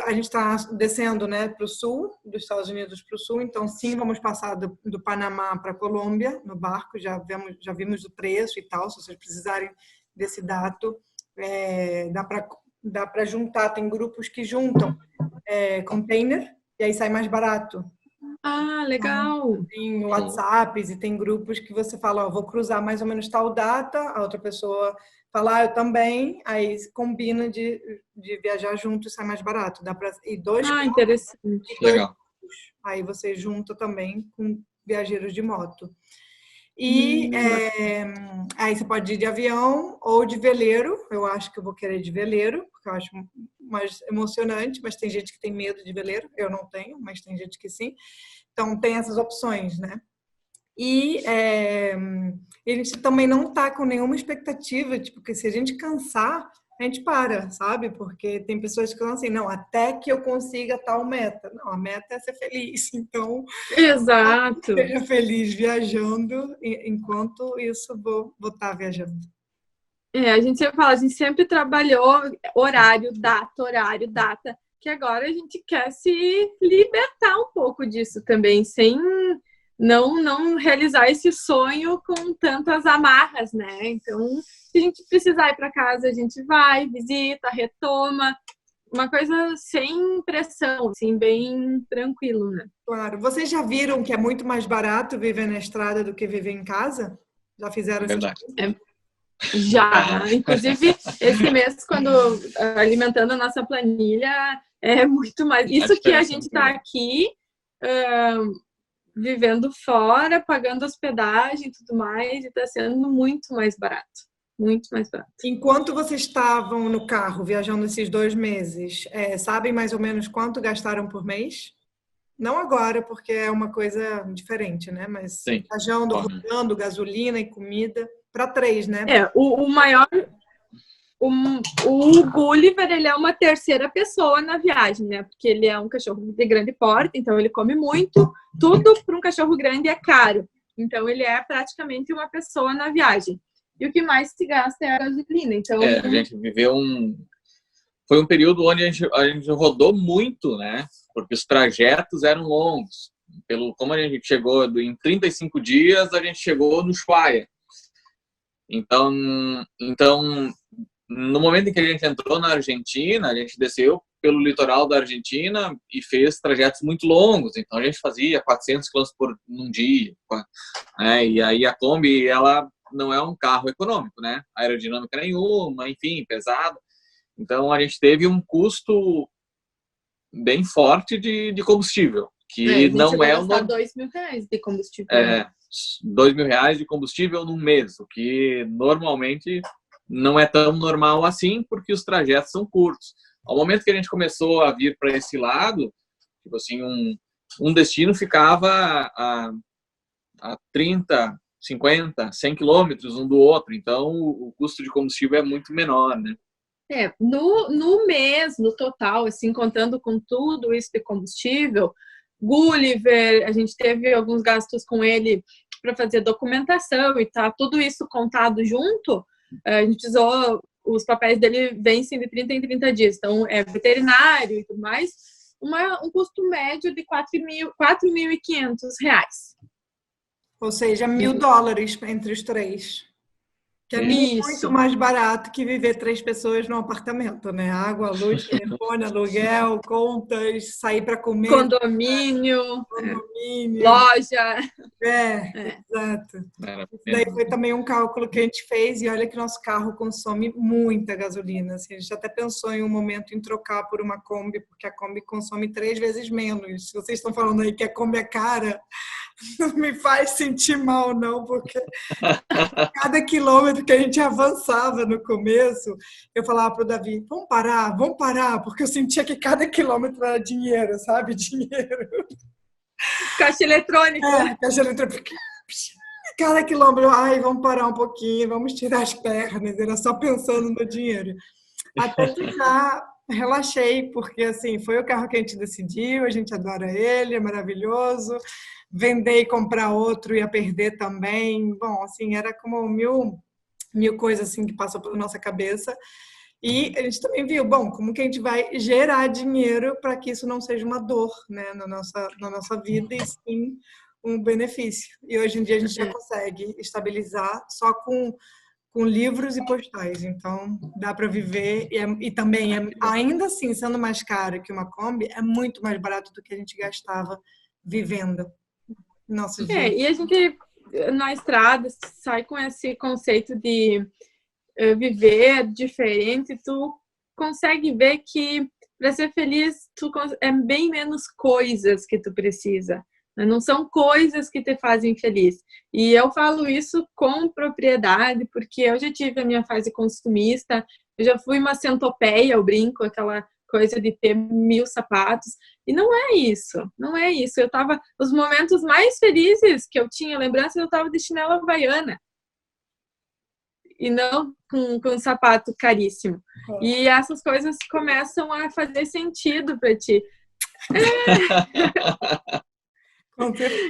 A gente está descendo, né, para o sul, dos Estados Unidos para o sul, então sim, vamos passar do Panamá para a Colômbia no barco, já vimos o preço e tal, se vocês precisarem desse dado, dá para juntar, tem grupos que juntam container, e aí sai mais barato. Ah, legal! Tem WhatsApps e tem grupos que você fala, vou cruzar mais ou menos tal data, a outra pessoa fala, eu também, aí combina de viajar junto e sai mais barato. Dá para ir dois carros, interessante. Legal. Aí você junta também com viajeros de moto. E aí você pode ir de avião ou de veleiro. Eu acho que eu vou querer de veleiro, porque eu acho mais emocionante, mas tem gente que tem medo de veleiro. Eu não tenho, mas tem gente que sim. Então tem essas opções, né? E a gente também não está com nenhuma expectativa, tipo, que se a gente cansar, a gente para, sabe? Porque tem pessoas que falam assim, não, até que eu consiga tal meta. Não, a meta é ser feliz. Então, exato. Seja feliz viajando, enquanto isso vou estar viajando. A gente sempre fala, a gente sempre trabalhou horário, data, que agora a gente quer se libertar um pouco disso também, sem não realizar esse sonho com tantas amarras, né? Então, se a gente precisar ir para casa, a gente vai, visita, retoma, uma coisa sem pressão, assim, bem tranquilo, né? Claro. Vocês já viram que é muito mais barato viver na estrada do que viver em casa? Já fizeram essas coisas? Já. Inclusive, esse mês, quando alimentando a nossa planilha, é muito mais. Isso que a gente está aqui vivendo fora, pagando hospedagem e tudo mais, e está sendo muito mais barato. Muito mais barato. Enquanto vocês estavam no carro viajando esses 2 meses, sabem mais ou menos quanto gastaram por mês? Não agora, porque é uma coisa diferente, né? Mas sim, viajando, rodando, gasolina e comida, para 3, né? O maior... O Gulliver, ele é uma terceira pessoa na viagem, né? Porque ele é um cachorro de grande porte, então ele come muito. Tudo para um cachorro grande é caro. Então ele é praticamente uma pessoa na viagem. E o que mais se gasta é a gasolina. Então, a gente viveu foi um período onde a gente rodou muito, né? Porque os trajetos eram longos. Como a gente chegou em 35 dias, a gente chegou no Ushuaia. Então, no momento em que a gente entrou na Argentina, a gente desceu pelo litoral da Argentina e fez trajetos muito longos. Então, a gente fazia 400 km por um dia. Né? E aí a Kombi, ela não é um carro econômico, né? Aerodinâmica nenhuma, enfim, pesado. Então, a gente teve um custo bem forte de combustível, que não é uma... R$2.000 de combustível. R$2.000 de combustível num mês, o que normalmente não é tão normal assim, porque os trajetos são curtos. Ao momento que a gente começou a vir para esse lado, tipo assim, um destino ficava a 30, 50, 100 quilômetros um do outro, então o custo de combustível é muito menor, né? No mês, no total, assim, contando com tudo isso de combustível, Gulliver, a gente teve alguns gastos com ele para fazer documentação e tá tudo isso contado junto, a gente precisou, os papéis dele vencem de 30 em 30 dias, então é veterinário e tudo mais, um custo médio de R$4.500. Ou seja, $1.000 entre os 3. Que é muito mais barato que viver 3 pessoas num apartamento, né? Água, luz, telefone, aluguel, contas, sair para comer. Condomínio, loja. Exato. Isso daí foi também um cálculo que a gente fez e olha que nosso carro consome muita gasolina. Assim, a gente até pensou em um momento em trocar por uma Kombi, porque a Kombi consome 3 vezes menos. Se vocês estão falando aí que a Kombi é cara, não me faz sentir mal, não, porque cada quilômetro que a gente avançava no começo, eu falava para o Davi, vamos parar, porque eu sentia que cada quilômetro era dinheiro, sabe? Dinheiro. Caixa eletrônico. Caixa eletrônica. Cada quilômetro, vamos parar um pouquinho, vamos tirar as pernas, era só pensando no dinheiro. Até que já relaxei, porque assim, foi o carro que a gente decidiu, a gente adora ele, é maravilhoso. Vender e comprar outro ia perder também. Bom, assim, era como mil coisas assim que passam pela nossa cabeça. E a gente também viu, bom, como que a gente vai gerar dinheiro para que isso não seja uma dor, né, na nossa vida, e sim um benefício. E hoje em dia a gente já consegue estabilizar só com livros e postais. Então, dá para viver. E também, ainda assim, sendo mais caro que uma Kombi, é muito mais barato do que a gente gastava vivendo. Nosso dia. E a gente, na estrada, sai com esse conceito de viver diferente. Tu consegue ver que, para ser feliz, é bem menos coisas que tu precisa. Não são coisas que te fazem feliz. E eu falo isso com propriedade, porque eu já tive a minha fase consumista, eu já fui uma centopeia, eu brinco, aquela coisa de ter 1000 sapatos. E não é isso. Eu tava... Os momentos mais felizes que eu tinha lembrança, eu tava de chinela havaiana. E não com um sapato caríssimo. E essas coisas começam a fazer sentido para ti.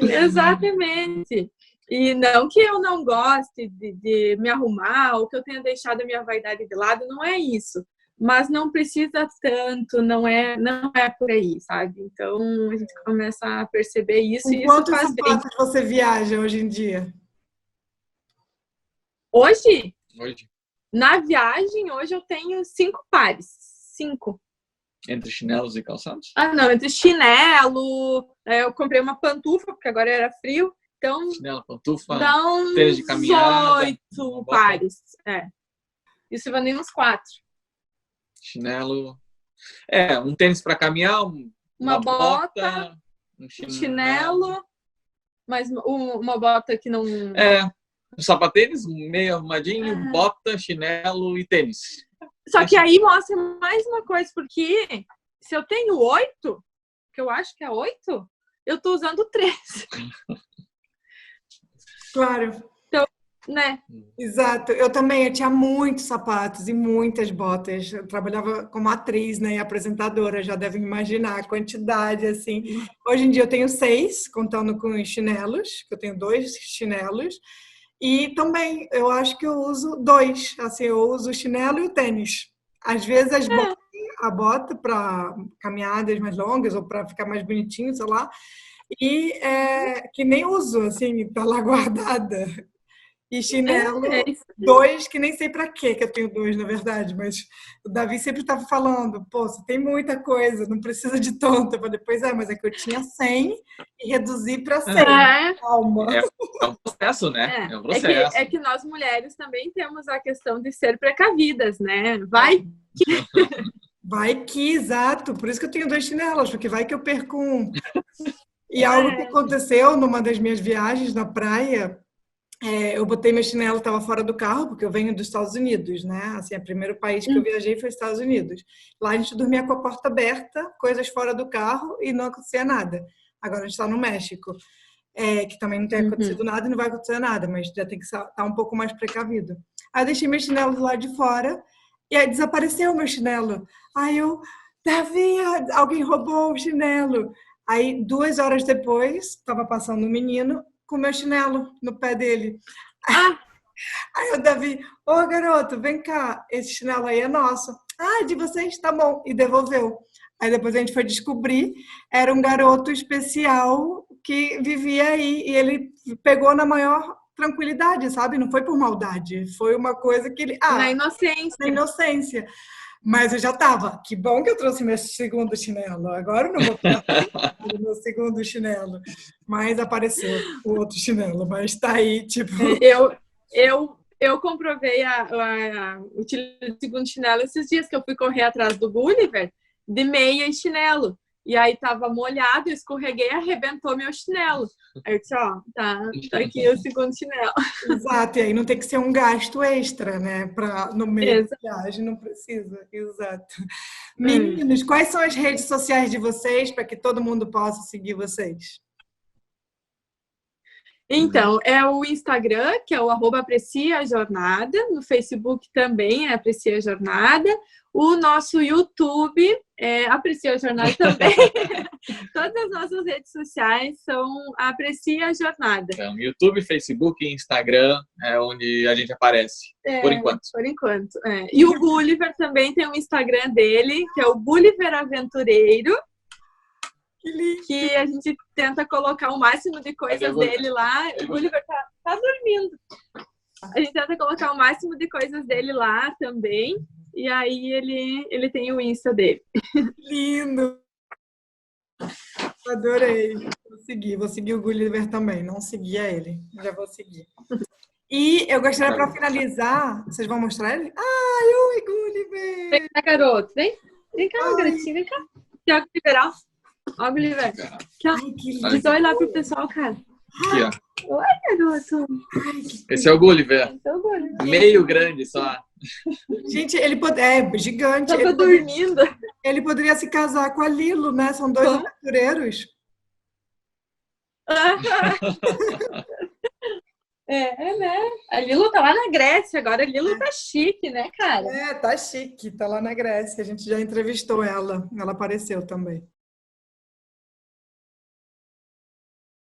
Exatamente. E não que eu não goste de me arrumar ou que eu tenha deixado a minha vaidade de lado, não é isso. Mas não precisa tanto, não é por aí, sabe? Então a gente começa a perceber isso. Com e quantos isso faz sapatos bem. você viaja hoje em dia? Hoje? Na viagem, hoje eu tenho 5 pares. 5. Entre chinelos e calçados? Não, entre chinelo, eu comprei uma pantufa, porque agora era frio, então... Chinelo, pantufa, tênis de caminhada... 8 pares, Isso vai nem uns 4. Chinelo... um tênis para caminhar, uma bota, um chinelo, mas uma bota que não... um sapatênis, meio arrumadinho, bota, chinelo e tênis. Só que aí mostra mais uma coisa, porque se eu tenho 8, que eu acho que é 8, eu tô usando 3. Claro. Então, né? Exato. Eu também, eu tinha muitos sapatos e muitas botas. Eu trabalhava como atriz, né, e apresentadora, já devem imaginar a quantidade, assim. Hoje em dia eu tenho 6, contando com os chinelos, que eu tenho 2 chinelos. E também, eu acho que eu uso 2. Assim, eu uso o chinelo e o tênis. Às vezes a bota para caminhadas mais longas ou para ficar mais bonitinho, sei lá. E que nem uso, assim, tá lá guardada. E chinelo, 2, que nem sei para que eu tenho 2, na verdade. Mas o Davi sempre estava falando, pô, você tem muita coisa, não precisa de tanto. Eu falei, pois mas é que eu tinha 100 e reduzi para 100. Calma. É um processo, né? É um processo. É que nós mulheres também temos a questão de ser precavidas, né? Vai que, exato. Por isso que eu tenho 2 chinelos, porque vai que eu perco um. E algo que aconteceu numa das minhas viagens na praia, eu botei meu chinelo, estava fora do carro, porque eu venho dos Estados Unidos, né? Assim, o primeiro país que eu viajei foi os Estados Unidos. Lá a gente dormia com a porta aberta, coisas fora do carro e não acontecia nada. Agora a gente está no México, que também não tem acontecido nada e não vai acontecer nada, mas já tem que estar um pouco mais precavido. Aí eu deixei meu chinelo do lado de fora e aí desapareceu o meu chinelo. Aí eu, Davi, alguém roubou o chinelo. Aí 2 horas depois, estava passando um menino com meu chinelo no pé dele. Aí o Davi, garoto, vem cá, esse chinelo aí é nosso. De vocês? Tá bom. E devolveu. Aí depois a gente foi descobrir, era um garoto especial que vivia aí, e ele pegou na maior tranquilidade, sabe? Não foi por maldade. Foi uma coisa que ele... Na inocência. Na inocência. Mas eu já tava. Que bom que eu trouxe meu segundo chinelo. Agora eu não vou ficar o meu segundo chinelo. Mas apareceu o outro chinelo. Mas tá aí, tipo... Eu comprovei o segundo chinelo esses dias que eu fui correr atrás do Gulliver de meia e chinelo. E aí tava molhado, eu escorreguei, arrebentou meu chinelo. Aí eu disse, ó, tá aqui o segundo chinelo. Exato, e aí não tem que ser um gasto extra, né? No meio da viagem, não precisa. Exato. Meninos, quais são as redes sociais de vocês para que todo mundo possa seguir vocês? Então, é o Instagram, que é o @apreciajornada, no Facebook também é Aprecia a Jornada, o nosso YouTube é Aprecia a Jornada também. Todas as nossas redes sociais são Aprecia a Jornada. Então, YouTube, Facebook e Instagram é onde a gente aparece, por enquanto. Por enquanto, E o Gulliver também tem um Instagram dele, que é o Gulliver Aventureiro, que a gente tenta colocar o máximo de coisas dele lá. O Gulliver tá dormindo. A gente tenta colocar o máximo de coisas dele lá também. E aí ele tem o Insta dele. Lindo! Adorei. Vou seguir o Gulliver também. Não seguia ele, já vou seguir. E eu gostaria, para finalizar, vocês vão mostrar ele? Ai, oi, Gulliver! Vem cá, garoto. Vem cá, garotinho. Vem cá. Tiago Liberal. Ó, Gulliver. Aqui, ó. Diz oi lá pro pessoal, cara. Aqui, ó. Oi, garoto. Esse é o Gulliver. Esse é o Gulliver. Meio grande só. Gente, é gigante. Tava dormindo. Ele poderia se casar com a Lilo, né? São dois aventureiros. Né? A Lilo tá lá na Grécia agora. A Lilo tá chique, né, cara? Tá chique. Tá lá na Grécia. A gente já entrevistou ela. Ela apareceu também.